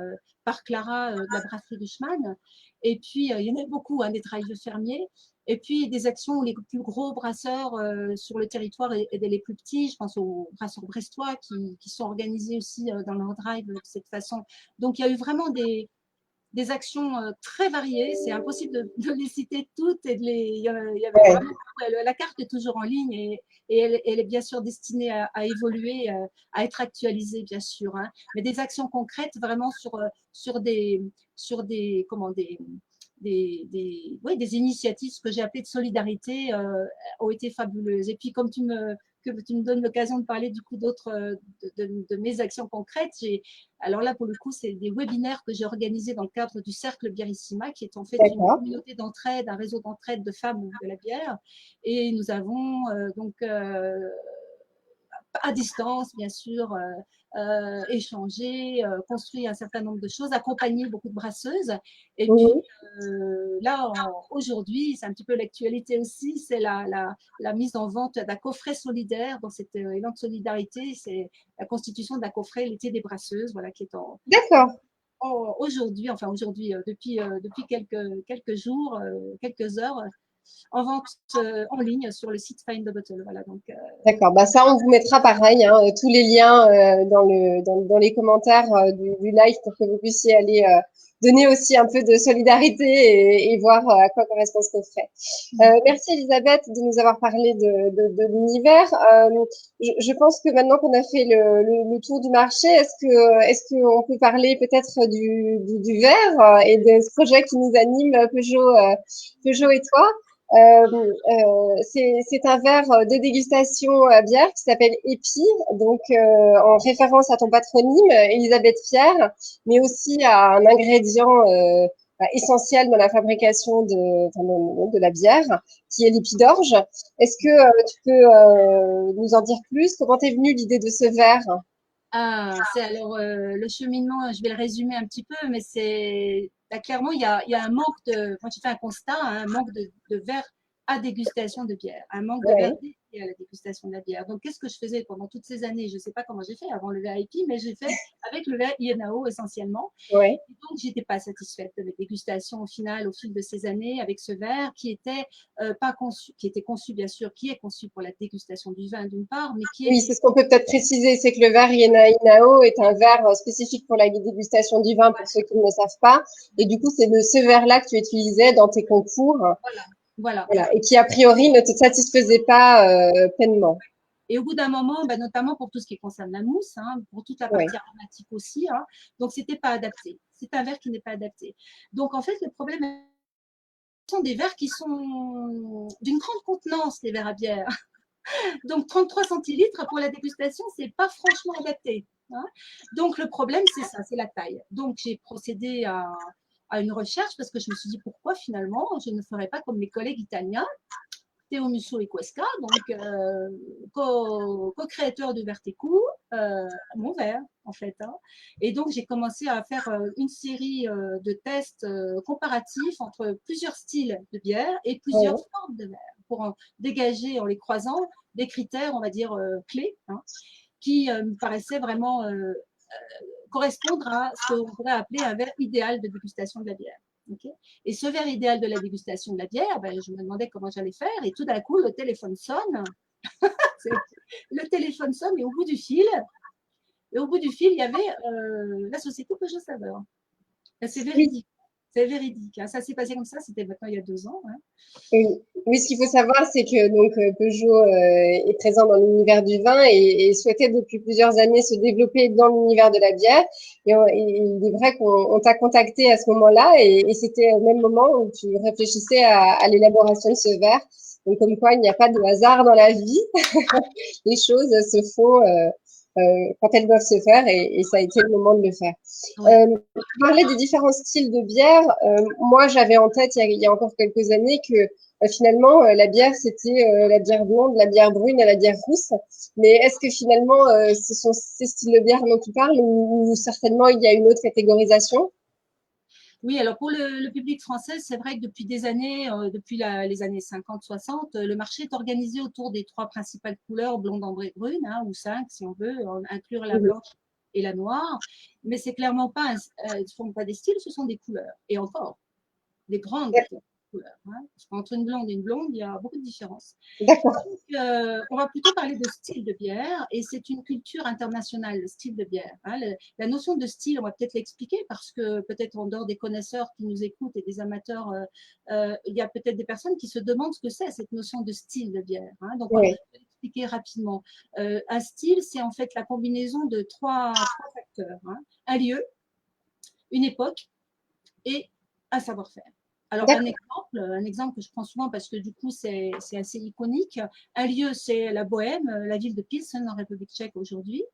Clara de la brasserie du Schmann. Et puis, il y en a beaucoup, hein, des drives fermiers. Et puis, des actions où les plus gros brasseurs sur le territoire aidaient les plus petits. Je pense aux brasseurs brestois qui sont organisés aussi dans leur drive de cette façon. Donc, il y a eu vraiment des actions très variées. C'est impossible de les citer toutes. Il y avait Ouais. vraiment, la carte est toujours en ligne et elle est bien sûr destinée à évoluer, à être actualisée, bien sûr, hein. Mais des actions concrètes vraiment sur des, comment, des initiatives, ce que j'ai appelé de solidarité, ont été fabuleuses. Et puis, que tu me donnes l'occasion de parler du coup d'autres de mes actions concrètes. Alors là, pour le coup, c'est des webinaires que j'ai organisés dans le cadre du Cercle Bierissima, qui est en fait une D'accord. communauté d'entraide, un réseau d'entraide de femmes de la bière. Et nous avons à distance, bien sûr, échanger, construire un certain nombre de choses, accompagner beaucoup de brasseuses. Et puis Mhm. là, aujourd'hui, c'est un petit peu l'actualité aussi, c'est la mise en vente d'un coffret solidaire dans cet élan de solidarité. C'est la constitution d'un coffret l'été des brasseuses, voilà, qui est D'accord. aujourd'hui, enfin aujourd'hui, depuis quelques jours, quelques heures, en vente en ligne sur le site Find the Bottle. Voilà, donc D'accord. Bah ça, on vous mettra pareil, hein, tous les liens dans les commentaires du live pour que vous puissiez aller donner aussi un peu de solidarité et voir à quoi correspond ce qu'on fait. Merci Elisabeth de nous avoir parlé de l'univers. Je pense que maintenant qu'on a fait le tour du marché, est-ce qu'on peut parler peut-être du verre et de ce projet qui nous anime, Peugeot et toi? C'est un verre de dégustation bière qui s'appelle Épi, donc en référence à ton patronyme, Elisabeth Pierre, mais aussi à un ingrédient essentiel dans la fabrication de la bière, qui est l'épidorge. Est-ce que tu peux nous en dire plus? Comment t'es venue l'idée de ce verre? Ah, c'est alors le cheminement, je vais le résumer un petit peu, mais c'est bah, clairement il y a un manque de, quand tu fais un constat, hein, un manque de verre à dégustation de bière, un manque de verre Ouais, dédié à la dégustation de la bière. Donc qu'est-ce que je faisais pendant toutes ces années? Je ne sais pas comment j'ai fait avant le verre IP, mais j'ai fait avec le verre INAO essentiellement. ouais. Et donc j'étais pas satisfaite de mes dégustations au final, au fil de ces années, avec ce verre qui était pas conçu, qui était conçu bien sûr, qui est conçu pour la dégustation du vin d'une part, mais qui est Oui, c'est ce qu'on peut peut-être préciser, c'est que le verre Inao est un verre spécifique pour la dégustation du vin, pour ceux qui ne le savent pas. Et du coup, c'est ce verre-là que tu utilisais dans tes concours, voilà, voilà. voilà, et qui a priori ne te satisfaisait pas pleinement. Et au bout d'un moment, bah, notamment pour tout ce qui concerne la mousse, hein, pour toute la Oui, partie aromatique aussi, hein, donc c'était pas adapté. C'est un verre qui n'est pas adapté. Donc en fait, le problème, ce sont des verres qui sont d'une grande contenance, les verres à bière. Donc 33 centilitres pour la dégustation, c'est pas franchement adapté. Hein. Donc le problème, c'est ça, c'est la taille. Donc j'ai procédé à une recherche parce que je me suis dit pourquoi finalement je ne ferais pas comme mes collègues italiens Théo Musso et Cuesca, donc co-créateur de Verteco, mon verre en fait. Hein. Et donc j'ai commencé à faire une série de tests comparatifs entre plusieurs styles de bière et plusieurs oui. formes de verre pour en dégager en les croisant des critères, on va dire, clés hein, qui me paraissaient vraiment correspondre à ce qu'on pourrait appeler un verre idéal de dégustation de la bière. Okay. Et ce verre idéal de la dégustation de la bière, ben, je me demandais comment j'allais faire. Et tout d'un coup, le téléphone sonne. Le téléphone sonne et au bout du fil, il y avait la société Peugeot Saveur. C'est Oui, véridique. C'est véridique. Hein. Ça s'est passé comme ça. C'était maintenant il y a 2 ans. Hein. oui. Oui, ce qu'il faut savoir, c'est que donc Peugeot est présent dans l'univers du vin et souhaitait depuis plusieurs années se développer dans l'univers de la bière. Et il est vrai qu'on t'a contacté à ce moment-là et c'était au même moment où tu réfléchissais à l'élaboration de ce verre. Donc comme quoi, il n'y a pas de hasard dans la vie. Les choses se font quand elles doivent se faire et ça a été le moment de le faire. Ouais. Tu parlais des différents styles de bière. Moi, j'avais en tête il y a encore quelques années que finalement la bière c'était la bière blonde, la bière brune et la bière rousse. Mais est-ce que finalement ce sont ces styles de bière dont tu parles ou certainement il y a une autre catégorisation? Oui, alors pour le public français, c'est vrai que depuis des années, depuis les années 50-60, le marché est organisé autour des 3 principales couleurs, blonde, ambre et brune, hein, ou 5 si on veut, inclure la Mhm. blanche et la noire. Mais c'est clairement pas, ce ne sont pas des styles, ce sont des couleurs. Et encore, des grandes couleurs. Hein. Parce qu'entre une blonde et une blonde, il y a beaucoup de différences. D'accord. Donc, on va plutôt parler de style de bière, et c'est une culture internationale, le style de bière. Hein. La notion de style, on va peut-être l'expliquer, parce que peut-être en dehors des connaisseurs qui nous écoutent et des amateurs, il y a peut-être des personnes qui se demandent ce que c'est, cette notion de style de bière. Hein. Donc, Oui. je vais expliquer rapidement. Un style, c'est en fait la combinaison de trois facteurs. Hein. Un lieu, une époque et un savoir-faire. Alors, D'accord. un exemple que je prends souvent parce que du coup, c'est assez iconique. Un lieu, c'est la Bohème, la ville de Pilsen en République tchèque aujourd'hui,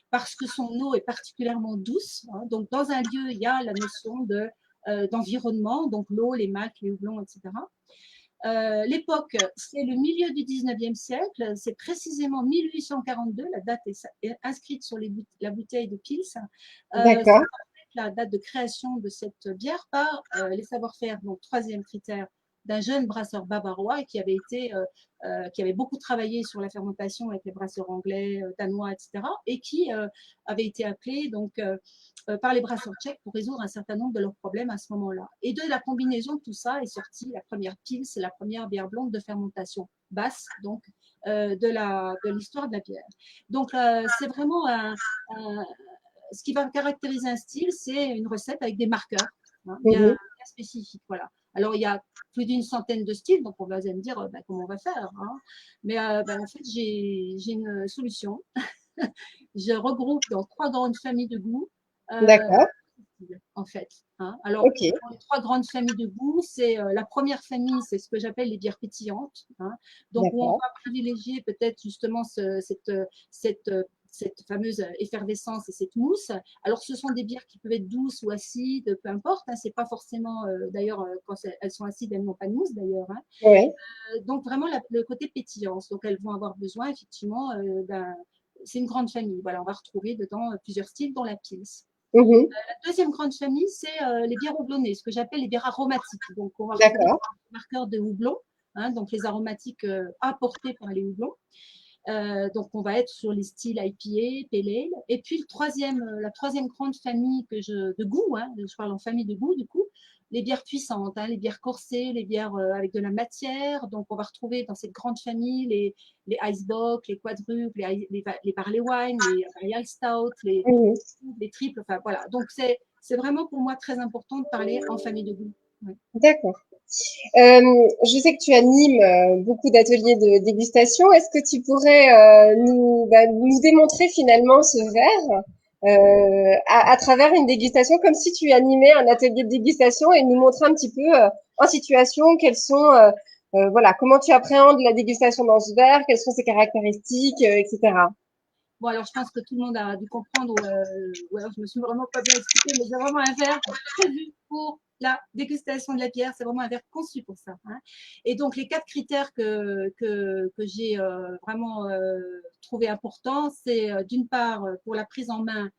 parce que son eau est particulièrement douce. Hein. Donc, dans un lieu, il y a la notion d'environnement, donc l'eau, les maltes, les houblons, etc. L'époque, c'est le milieu du 19e siècle, c'est précisément 1842, la date est inscrite sur la bouteille de Pils. D'accord. La date de création de cette bière par les savoir-faire, donc troisième critère, d'un jeune brasseur bavarois qui avait beaucoup travaillé sur la fermentation avec les brasseurs anglais, danois, etc., et qui avait été appelé donc par les brasseurs tchèques pour résoudre un certain nombre de leurs problèmes à ce moment-là. Et de la combinaison de tout ça est sortie la première pils, c'est la première bière blonde de fermentation basse, donc de l'histoire de la bière. Donc c'est vraiment ce qui va caractériser un style, c'est une recette avec des marqueurs. hein, bien, Mhm. bien spécifique. Voilà. Alors, il y a plus d'une centaine de styles, donc on va me dire comment on va faire, hein. Mais en fait, j'ai une solution. Je regroupe dans 3 grandes familles de goûts, euh, D'accord. en fait, hein. Alors, Ok. dans les 3 grandes familles de goûts, c'est la première famille, c'est ce que j'appelle les bières pétillantes, hein. Donc, où on D'accord. va privilégier peut-être justement cette, cette fameuse effervescence et cette mousse. Alors, ce sont des bières qui peuvent être douces ou acides, peu importe, hein. C'est pas forcément, d'ailleurs, quand elles sont acides, elles n'ont pas de mousse d'ailleurs, hein. Oui. Donc, vraiment, le côté pétillance. Donc, elles vont avoir besoin, effectivement, c'est une grande famille. Voilà, on va retrouver dedans plusieurs styles, dont la Pils. Mhm. La deuxième grande famille, c'est les bières houblonnées, ce que j'appelle les bières aromatiques. Donc, on va retrouver D'accord. des marqueurs de houblon, hein, donc les aromatiques apportés par les houblons. Donc, on va être sur les styles IPA, Pale Ale. Et puis, la troisième grande famille de goût, hein, je parle en famille de goût, du coup, les bières puissantes, hein, les bières corsées, les bières avec de la matière. Donc, on va retrouver dans cette grande famille les Icebox, les quadruples, les barley wine, les imperial stout, Mhm. les triples. Enfin, voilà. Donc, c'est vraiment pour moi très important de parler en famille de goût. Ouais. D'accord. Je sais que tu animes beaucoup d'ateliers de dégustation. Est-ce que tu pourrais nous démontrer finalement ce verre à travers une dégustation, comme si tu animais un atelier de dégustation et nous montrer un petit peu en situation quelles sont, voilà, comment tu appréhendes la dégustation dans ce verre, quelles sont ses caractéristiques, etc. Bon, alors je pense que tout le monde a dû comprendre, ou alors je me suis vraiment pas bien expliquée, mais c'est vraiment un verre prévu pour la dégustation de la bière. C'est vraiment un verre conçu pour ça, hein. Et donc, les 4 critères que j'ai vraiment trouvé importants, c'est d'une part, pour la prise en main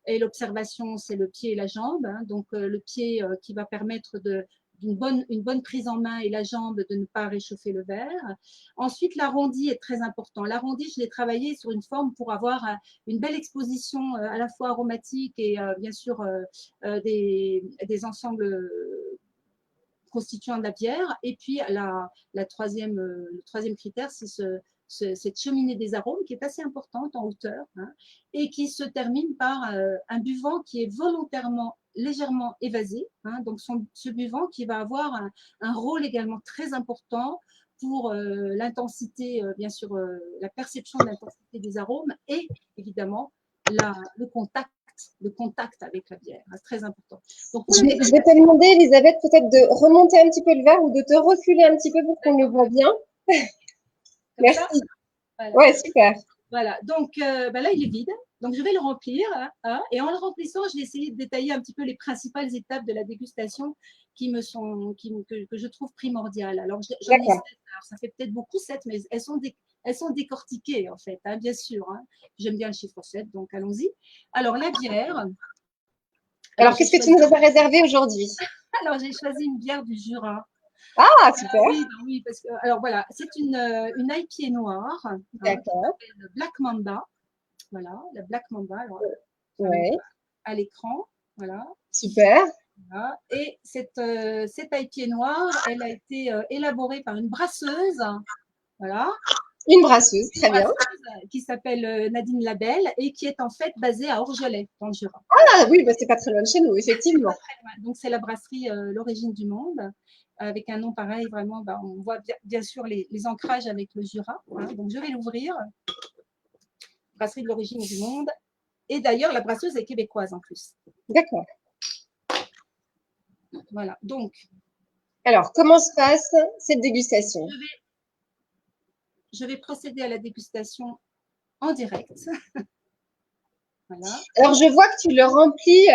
et l'observation, c'est le pied et la jambe, hein. Donc, le pied qui va permettre une bonne prise en main et la jambe de ne pas réchauffer le verre. Ensuite, l'arrondi est très important. L'arrondi, je l'ai travaillé sur une forme pour avoir une belle exposition à la fois aromatique et bien sûr des ensembles constituant de la bière. Et puis, le troisième critère, c'est cette cheminée des arômes qui est assez importante en hauteur, hein, et qui se termine par un buvant qui est volontairement légèrement évasé, hein. Donc, ce buvant qui va avoir un rôle également très important pour l'intensité, bien sûr, la perception de l'intensité des arômes et évidemment le contact, le contact avec la bière, c'est très important. Donc, pour la Je vais te demander, Elisabeth, peut-être de remonter un petit peu le verre ou de te reculer un petit peu pour qu'on le voit bien. comme ça, Merci. voilà. Ouais, super. Voilà, donc là, il est vide. Donc, je vais le remplir, hein, et en le remplissant, je vais essayer de détailler un petit peu les principales étapes de la dégustation que je trouve primordiales. Alors, j'en ai 7, D'accord. alors ça fait peut-être beaucoup 7, mais elles sont décortiquées, en fait, hein, bien sûr, hein. J'aime bien le chiffre 7, donc allons-y. Alors, la bière. Alors, Alors, qu'est-ce que tu nous as réservé aujourd'hui? j'ai choisi une bière du Jura. Ah, super. Oui, bah oui, parce que, alors voilà, c'est une IPA noire, hein, qui D'accord. s'appelle Black Mamba. Voilà, la Black Mamba. Alors, j'arrive Ouais, à l'écran. Voilà, super. voilà. Et cette IPA noire, elle a été élaborée par une brasseuse. Voilà, Une brasseuse, une très bien. brasseuse qui s'appelle Nadine Labelle et qui est en fait basée à Orgelet, dans le Jura. Ah oui, bah, c'est pas très loin de chez nous, C'est pas effectivement. très loin. Donc, c'est la brasserie L'Origine du Monde, avec un nom pareil, vraiment. On voit bien sûr les ancrages avec le Jura, hein. Donc, je vais l'ouvrir. Brasserie de l'Origine du Monde. Et d'ailleurs, la brasseuse est québécoise en plus. D'accord. Voilà. Donc, Alors, comment se passe cette dégustation? je vais procéder à la dégustation en direct. Voilà. Alors, je vois que tu le remplis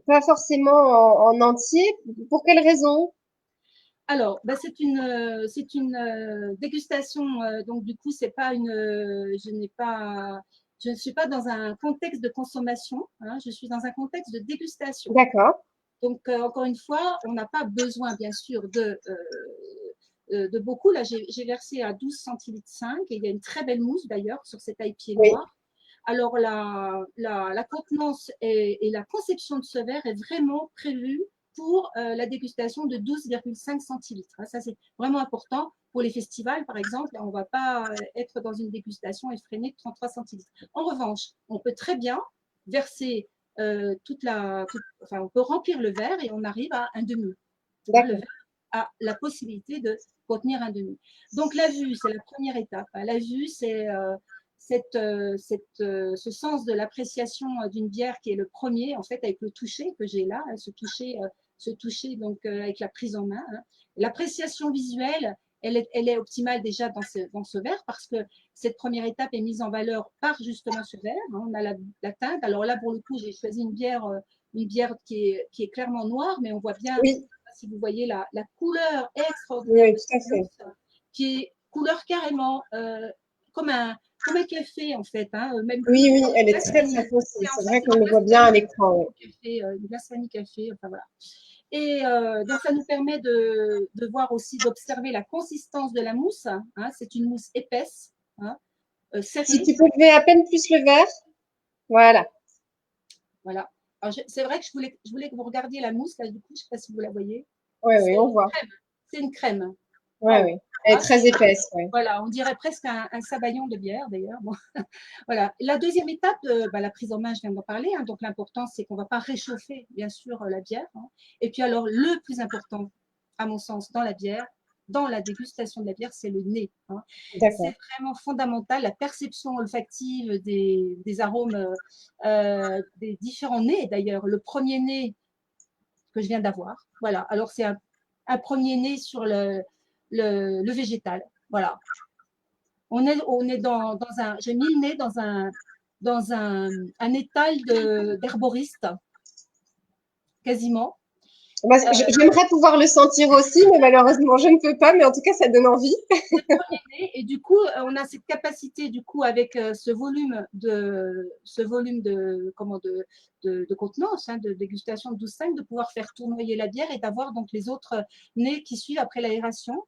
pas forcément en entier. Pour quelle raison? Alors, c'est une dégustation. Donc, du coup, c'est pas je ne suis pas dans un contexte de consommation, hein, je suis dans un contexte de dégustation. D'accord. Donc, encore une fois, on n'a pas besoin, bien sûr, de beaucoup. Là, j'ai versé à 12 centilitres 5 et il y a une très belle mousse d'ailleurs sur cet IPA Oui. noir. Alors, la contenance et la conception de ce verre est vraiment prévue pour la dégustation de 12,5 centilitres. Ça, c'est vraiment important. Pour les festivals, par exemple, on ne va pas être dans une dégustation effrénée de 33 centilitres. En revanche, on peut très bien verser enfin, on peut remplir le verre et on arrive à un demi. Le verre a la possibilité de contenir un demi. Donc la vue, c'est la première étape. La vue, c'est ce sens de l'appréciation d'une bière qui est le premier, en fait, avec le toucher que j'ai là, ce toucher donc avec la prise en main. Hein. L'appréciation visuelle, elle est optimale déjà dans ce verre parce que cette première étape est mise en valeur par justement ce verre. Hein. On a la teinte. Alors là, pour le coup, j'ai choisi une bière qui est clairement noire, mais on voit bien, Oui, si vous voyez la couleur extraordinaire oui, de tout à cette fait. mousse, qui est couleur carrément comme comme un café en fait, hein, même Oui, oui, comme elle une est glace très, vanille. très foncée. En C'est fait, vrai c'est qu'on une le glace voit bien à vanille l'écran. Oui. café, une glace vanille café, enfin voilà. Et donc ça nous permet de voir aussi, d'observer la consistance de la mousse. Hein, c'est une mousse épaisse, hein, Si serrée. tu peux lever à peine plus le verre, voilà. Voilà. C'est vrai que je voulais que vous regardiez la mousse, là, du coup, je ne sais pas si vous la voyez. Oui, oui, on voit. C'est une crème. Oui, Waouh. oui. Elle est Ah, très épaisse, oui. voilà, on dirait presque un sabayon de bière d'ailleurs. Bon. Voilà. La deuxième étape, la prise en main, je viens d'en parler. Hein, donc l'important, c'est qu'on ne va pas réchauffer, bien sûr, la bière. Hein. Et puis alors, le plus important, à mon sens, dans la bière, dans la dégustation de la bière, c'est le nez. Hein. D'accord. C'est vraiment fondamental, la perception olfactive des arômes, des différents nez d'ailleurs. Le premier nez que je viens d'avoir, voilà. Alors c'est un premier nez sur le végétal. Voilà. On est dans un, j'ai mis le nez dans un étal d'herboriste, quasiment. Bah, j'aimerais pouvoir le sentir aussi, mais malheureusement, je ne peux pas. Mais en tout cas, ça donne envie. Le premier nez, et du coup, on a cette capacité, du coup, avec ce volume de contenance, hein, de dégustation de 12,5, de pouvoir faire tournoyer la bière et d'avoir donc les autres nez qui suivent après l'aération.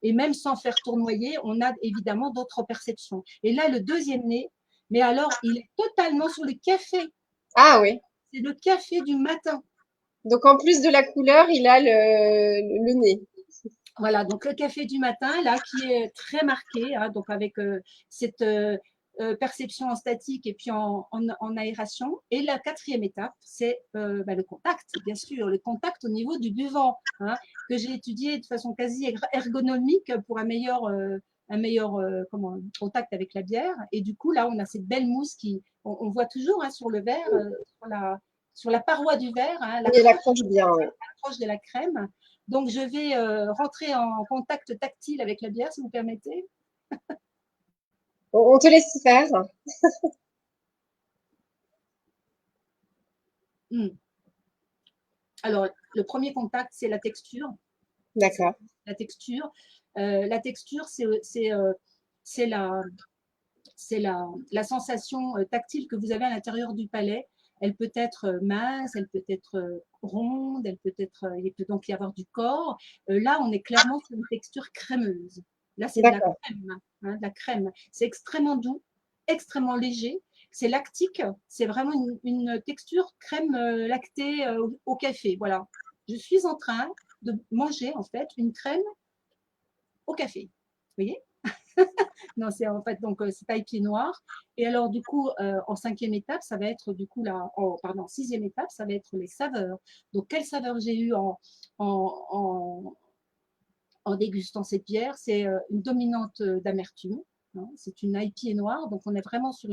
Et même sans faire tournoyer, on a évidemment d'autres perceptions. Et là, le deuxième nez, mais alors, il est totalement sur le café. Ah oui. C'est le café du matin. Donc, en plus de la couleur, il a le nez. Voilà, donc le café du matin, là, qui est très marqué, hein, donc avec cette perception en statique et puis en aération. Et la quatrième étape, c'est le contact, bien sûr, le contact au niveau du buvant, hein, que j'ai étudié de façon quasi ergonomique pour un meilleur contact avec la bière. Et du coup, là, on a cette belle mousse on voit toujours hein, sur le verre, sur la paroi du verre, hein, Oui, elle accroche bien, oui. l'approche de la crème. Donc, je vais rentrer en contact tactile avec la bière, si vous permettez. On te laisse faire. Alors, le premier contact, c'est la texture. D'accord. La texture, c'est la sensation tactile que vous avez à l'intérieur du palais. Elle peut être mince, elle peut être ronde, il peut donc y avoir du corps. Là, on est clairement sur une texture crémeuse. Là, c'est de la D'accord. crème, hein, de la crème. C'est extrêmement doux, extrêmement léger. C'est lactique. C'est vraiment une texture crème lactée au café. Voilà. Je suis en train de manger en fait une crème au café. Vous voyez? Non, c'est en fait donc c'est taille pied noir. Et alors du coup, en cinquième étape, ça va être du coup sixième étape, ça va être les saveurs. Donc quelle saveur j'ai eu en, en dégustant cette bière? C'est une dominante d'amertume. Hein, c'est une IPA noire, donc on est vraiment sur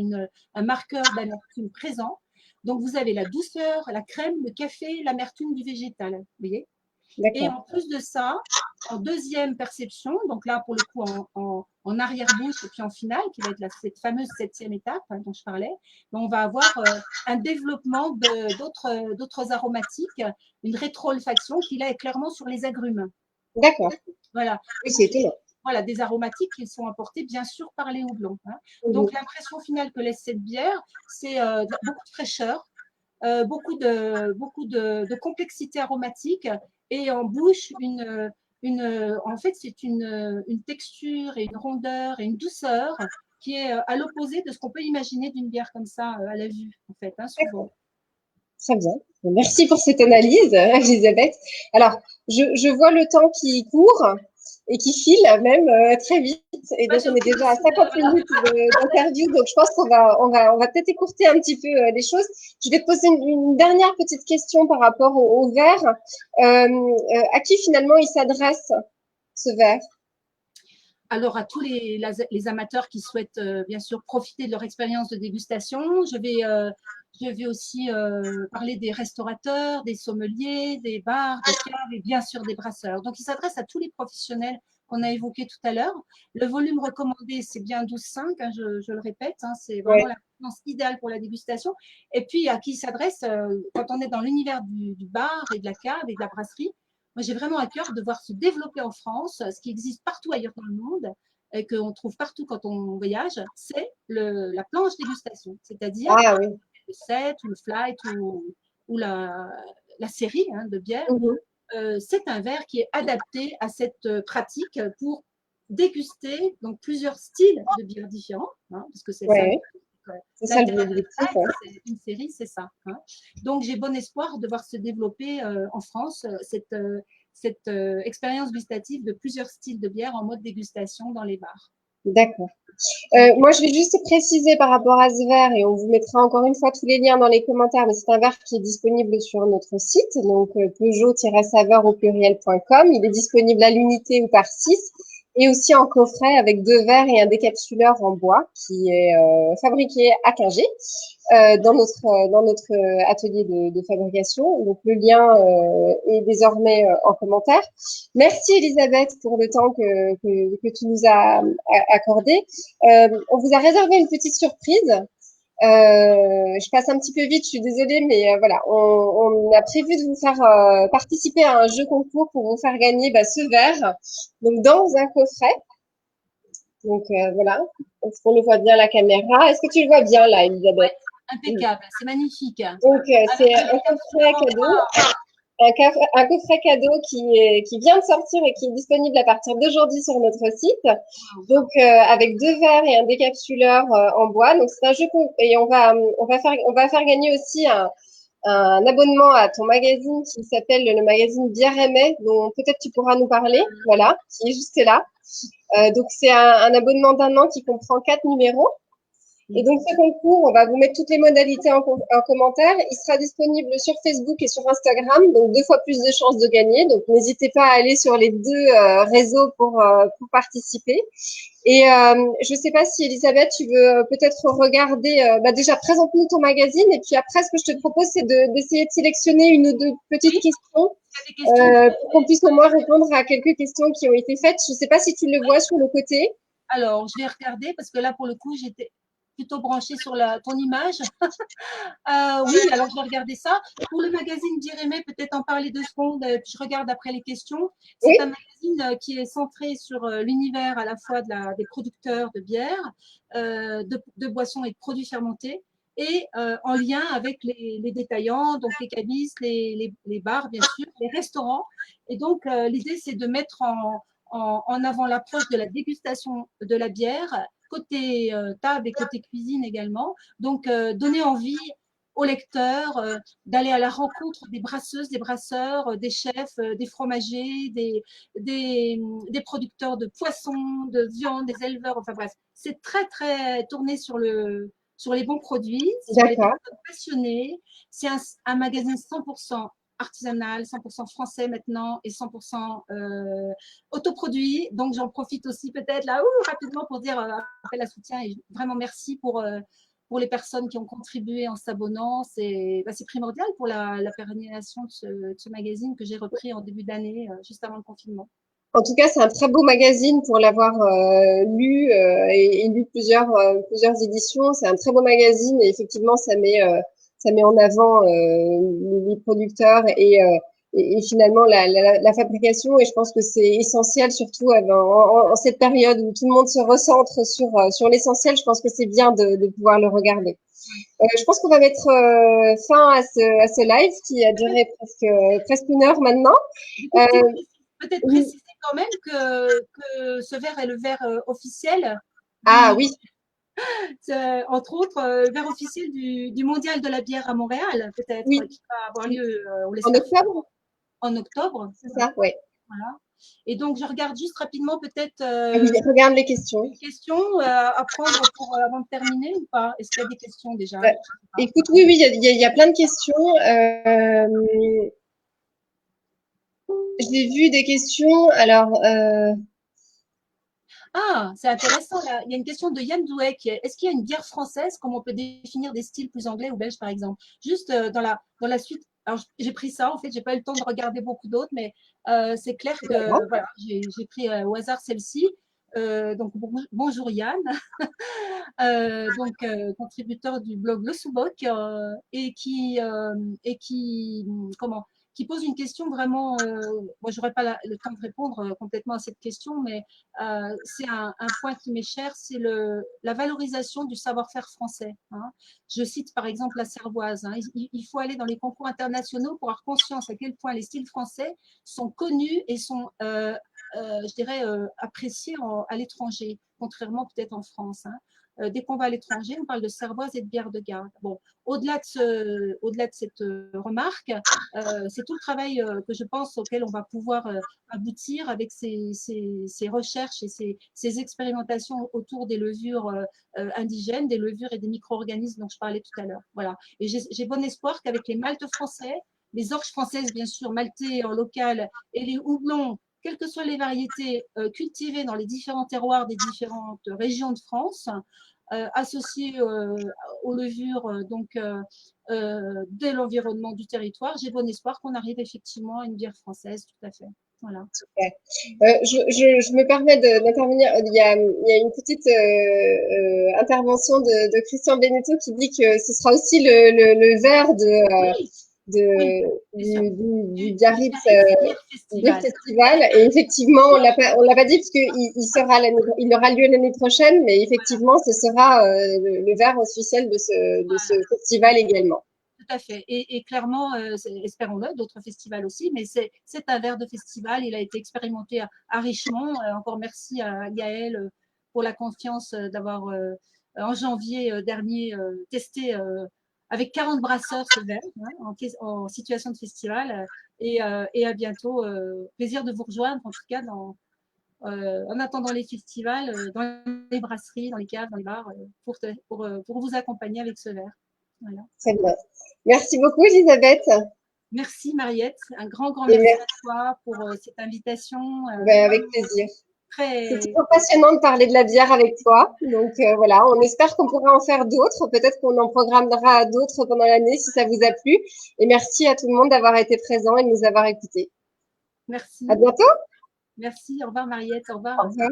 un marqueur d'amertume présent. Donc vous avez la douceur, la crème, le café, l'amertume du végétal. Vous voyez? Et D'accord. en plus de ça, en deuxième perception, donc là pour le coup en arrière-bouche et puis en finale, qui va être cette fameuse septième étape hein, dont je parlais, on va avoir un développement d'autres aromatiques, une rétro-olfaction qui là est clairement sur les agrumes. D'accord. Voilà. Oui, c'est étonnant. Voilà, des aromatiques qui sont apportés bien sûr par les houblons. Hein. Donc Mhm. l'impression finale que laisse cette bière, c'est beaucoup de fraîcheur, beaucoup de complexité aromatique et en bouche, en fait, c'est une texture et une rondeur et une douceur qui est à l'opposé de ce qu'on peut imaginer d'une bière comme ça à la vue, en fait, hein, D'accord. souvent. Très bien. Merci pour cette analyse, Elisabeth. Alors, je vois le temps qui court et qui file même très vite. Et donc, on est déjà à 50 minutes d'interview. Donc, je pense qu'on va peut-être écourter un petit peu les choses. Je vais te poser une dernière petite question par rapport au verre. À qui finalement il s'adresse ce verre? Alors, à tous les amateurs qui souhaitent bien sûr profiter de leur expérience de dégustation, je vais aussi parler des restaurateurs, des sommeliers, des bars, des caves et bien sûr des brasseurs. Donc, il s'adresse à tous les professionnels qu'on a évoqués tout à l'heure. Le volume recommandé, c'est bien 12,5, hein, je le répète, hein, c'est vraiment Ouais. la fréquence idéale pour la dégustation. Et puis, à qui il s'adresse quand on est dans l'univers du bar et de la cave et de la brasserie. Moi, j'ai vraiment à cœur de voir se développer en France ce qui existe partout ailleurs dans le monde et qu'on trouve partout quand on voyage, c'est la planche dégustation, c'est-à-dire Ah oui. le set ou le flight ou la série hein, de bière. Mhm. C'est un verre qui est adapté à cette pratique pour déguster donc plusieurs styles de bières différents, hein, parce que c'est ça Ouais, c'est ça l'objectif. Ouais. c'est une série, c'est ça. Hein. Donc, j'ai bon espoir de voir se développer en France cette expérience gustative de plusieurs styles de bière en mode dégustation dans les bars. D'accord. Moi, je vais juste préciser par rapport à ce verre, et on vous mettra encore une fois tous les liens dans les commentaires, mais c'est un verre qui est disponible sur notre site, donc Peugeot-saveur au pluriel.com. Il est disponible à l'unité ou par 6, et aussi en coffret avec 2 verres et un décapsuleur en bois qui est fabriqué à Quingé dans notre atelier de fabrication. Donc le lien est désormais en commentaire. Merci Elisabeth pour le temps que tu nous as accordé. On vous a réservé une petite surprise. Je passe un petit peu vite, je suis désolée, mais voilà, on a prévu de vous faire participer à un jeu concours pour vous faire gagner ce verre, donc dans un coffret. Donc voilà, est-ce qu'on le voit bien à la caméra? Est-ce que tu le vois bien là, Ouais, Elisabeth? impeccable, c'est magnifique. Donc c'est Avec le un coffret décapsuleur cadeau, un coffret cadeau qui vient de sortir et qui est disponible à partir d'aujourd'hui sur notre site. Donc avec 2 verres et un décapsuleur en bois. Donc c'est un jeu et on va faire gagner aussi un abonnement à ton magazine qui s'appelle le magazine Bière Aimée, dont peut-être tu pourras nous parler. Voilà, qui est juste là. Donc c'est un abonnement d'un an qui comprend 4 numéros. Et donc, ce concours, on va vous mettre toutes les modalités en commentaire. Il sera disponible sur Facebook et sur Instagram, donc 2 fois plus de chances de gagner. Donc, n'hésitez pas à aller sur les 2 réseaux pour participer. Et je ne sais pas si Elisabeth, tu veux peut-être regarder. Déjà, présente-nous ton magazine. Et puis après, ce que je te propose, c'est d'essayer de sélectionner une ou deux petites Oui, questions il y a des questions. pour qu'on puisse au moins répondre à quelques questions qui ont été faites. Je ne sais pas si tu le vois sur le côté. Alors, je vais regarder parce que là, pour le coup, j'étais plutôt branchée sur ton image. Oui, alors je vais regarder ça. Pour le magazine Dirémé, peut-être en parler 2 secondes, puis je regarde après les questions. Oui, C'est un magazine qui est centré sur l'univers à la fois des producteurs de bière, de boissons et de produits fermentés, et en lien avec les détaillants, donc les cabistes, les bars, bien sûr, les restaurants. Et donc, l'idée, c'est de mettre en avant l'approche de la dégustation de la bière, côté table et côté cuisine également. Donc, donner envie aux lecteurs d'aller à la rencontre des brasseuses, des brasseurs, des chefs, des fromagers, des producteurs de poissons, de viande, des éleveurs, enfin bref. C'est très, très tourné sur les bons produits, sur les d'accord. personnes passionnées. C'est un magazine 100% artisanal, 100% français maintenant et 100% autoproduit. Donc, j'en profite aussi peut-être là rapidement pour dire appel à soutien et vraiment merci pour les personnes qui ont contribué en s'abonnant. C'est primordial pour la pérennisation de ce magazine que j'ai repris en début d'année, juste avant le confinement. En tout cas, c'est un très beau magazine pour l'avoir lu et lu plusieurs éditions. C'est un très beau magazine et effectivement, ça met en avant les producteurs et finalement la fabrication. Et je pense que c'est essentiel, surtout en cette période où tout le monde se recentre sur l'essentiel. Je pense que c'est bien de pouvoir le regarder. Je pense qu'on va mettre fin à ce live qui a duré presque 1 heure maintenant. Du coup, Euh, peut-être oui. préciser quand même que ce verre est le verre officiel Ah du, oui, entre autres, verre officiel du Mondial de la bière à Montréal, peut-être, oui. qui va avoir lieu, on En l'espère, octobre, en octobre. c'est ça? Oui. Voilà. Et donc, je regarde juste rapidement peut-être Oui, regarde les questions. une question à prendre avant de terminer ou pas? Est-ce qu'il y a des questions déjà? Écoute, oui, oui, il y a plein de questions. J'ai vu des questions. Alors, Ah, c'est intéressant. Là. Il y a une question de Yann Douet qui est est-ce qu'il y a une bière française, comme on peut définir des styles plus anglais ou belges, par exemple? Juste dans la suite. Alors, j'ai pris ça, en fait, j'ai pas eu le temps de regarder beaucoup d'autres, mais c'est clair que voilà, j'ai pris au hasard celle-ci. Donc, bonjour Yann, contributeur du blog Le Sous-Boc et qui, comment, qui pose une question vraiment. Moi, j'aurais pas le temps de répondre complètement à cette question, mais c'est un point qui m'est cher, c'est la valorisation du savoir-faire français. Hein. Je cite par exemple la Cervoise. Hein. Il faut aller dans les concours internationaux pour avoir conscience à quel point les styles français sont connus et sont, je dirais, appréciés à l'étranger, contrairement peut-être en France. Hein. Dès qu'on va à l'étranger, on parle de cervoise et de bière de garde. Bon, au-delà de cette remarque, c'est tout le travail que je pense auquel on va pouvoir aboutir avec ces recherches et ces expérimentations autour des levures indigènes, des levures et des micro-organismes dont je parlais tout à l'heure. Voilà. Et j'ai bon espoir qu'avec les maltes français, les orges françaises, bien sûr, maltais en local, et les houblons, quelles que soient les variétés cultivées dans les différents terroirs des différentes régions de France, associées aux levures de l'environnement du territoire, j'ai bon espoir qu'on arrive effectivement à une bière française, tout à fait. Voilà. je me permets d'intervenir. Il y a une petite intervention de Christian Beneteau qui dit que ce sera aussi le verre Oui, oui, du Biarritz Bière Beer Festival. Festival. Et effectivement, on l'a pas dit parce il aura lieu l'année prochaine, mais effectivement, ce sera le verre officiel de ce festival également. Tout à fait. Et clairement, espérons-le, d'autres festivals aussi, mais c'est un verre de festival. Il a été expérimenté à Richemont. Encore merci à Yael pour la confiance d'avoir, en janvier dernier, testé avec 40 brasseurs ce verre hein, en situation de festival. Et à bientôt. Plaisir de vous rejoindre, en tout cas, en attendant les festivals, dans les brasseries, dans les caves, dans les bars, pour vous accompagner avec ce verre. Voilà. Très bien. Merci beaucoup, Elisabeth. Merci Mariette, un grand Et merci à toi pour cette invitation. ben, avec plaisir. C'est Très... toujours passionnant de parler de la bière avec toi. Donc voilà, on espère qu'on pourra en faire d'autres. Peut-être qu'on en programmera d'autres pendant l'année si ça vous a plu. Et merci à tout le monde d'avoir été présent et de nous avoir écoutés. Merci. À bientôt. Merci. Au revoir Mariette. Au revoir. Au revoir.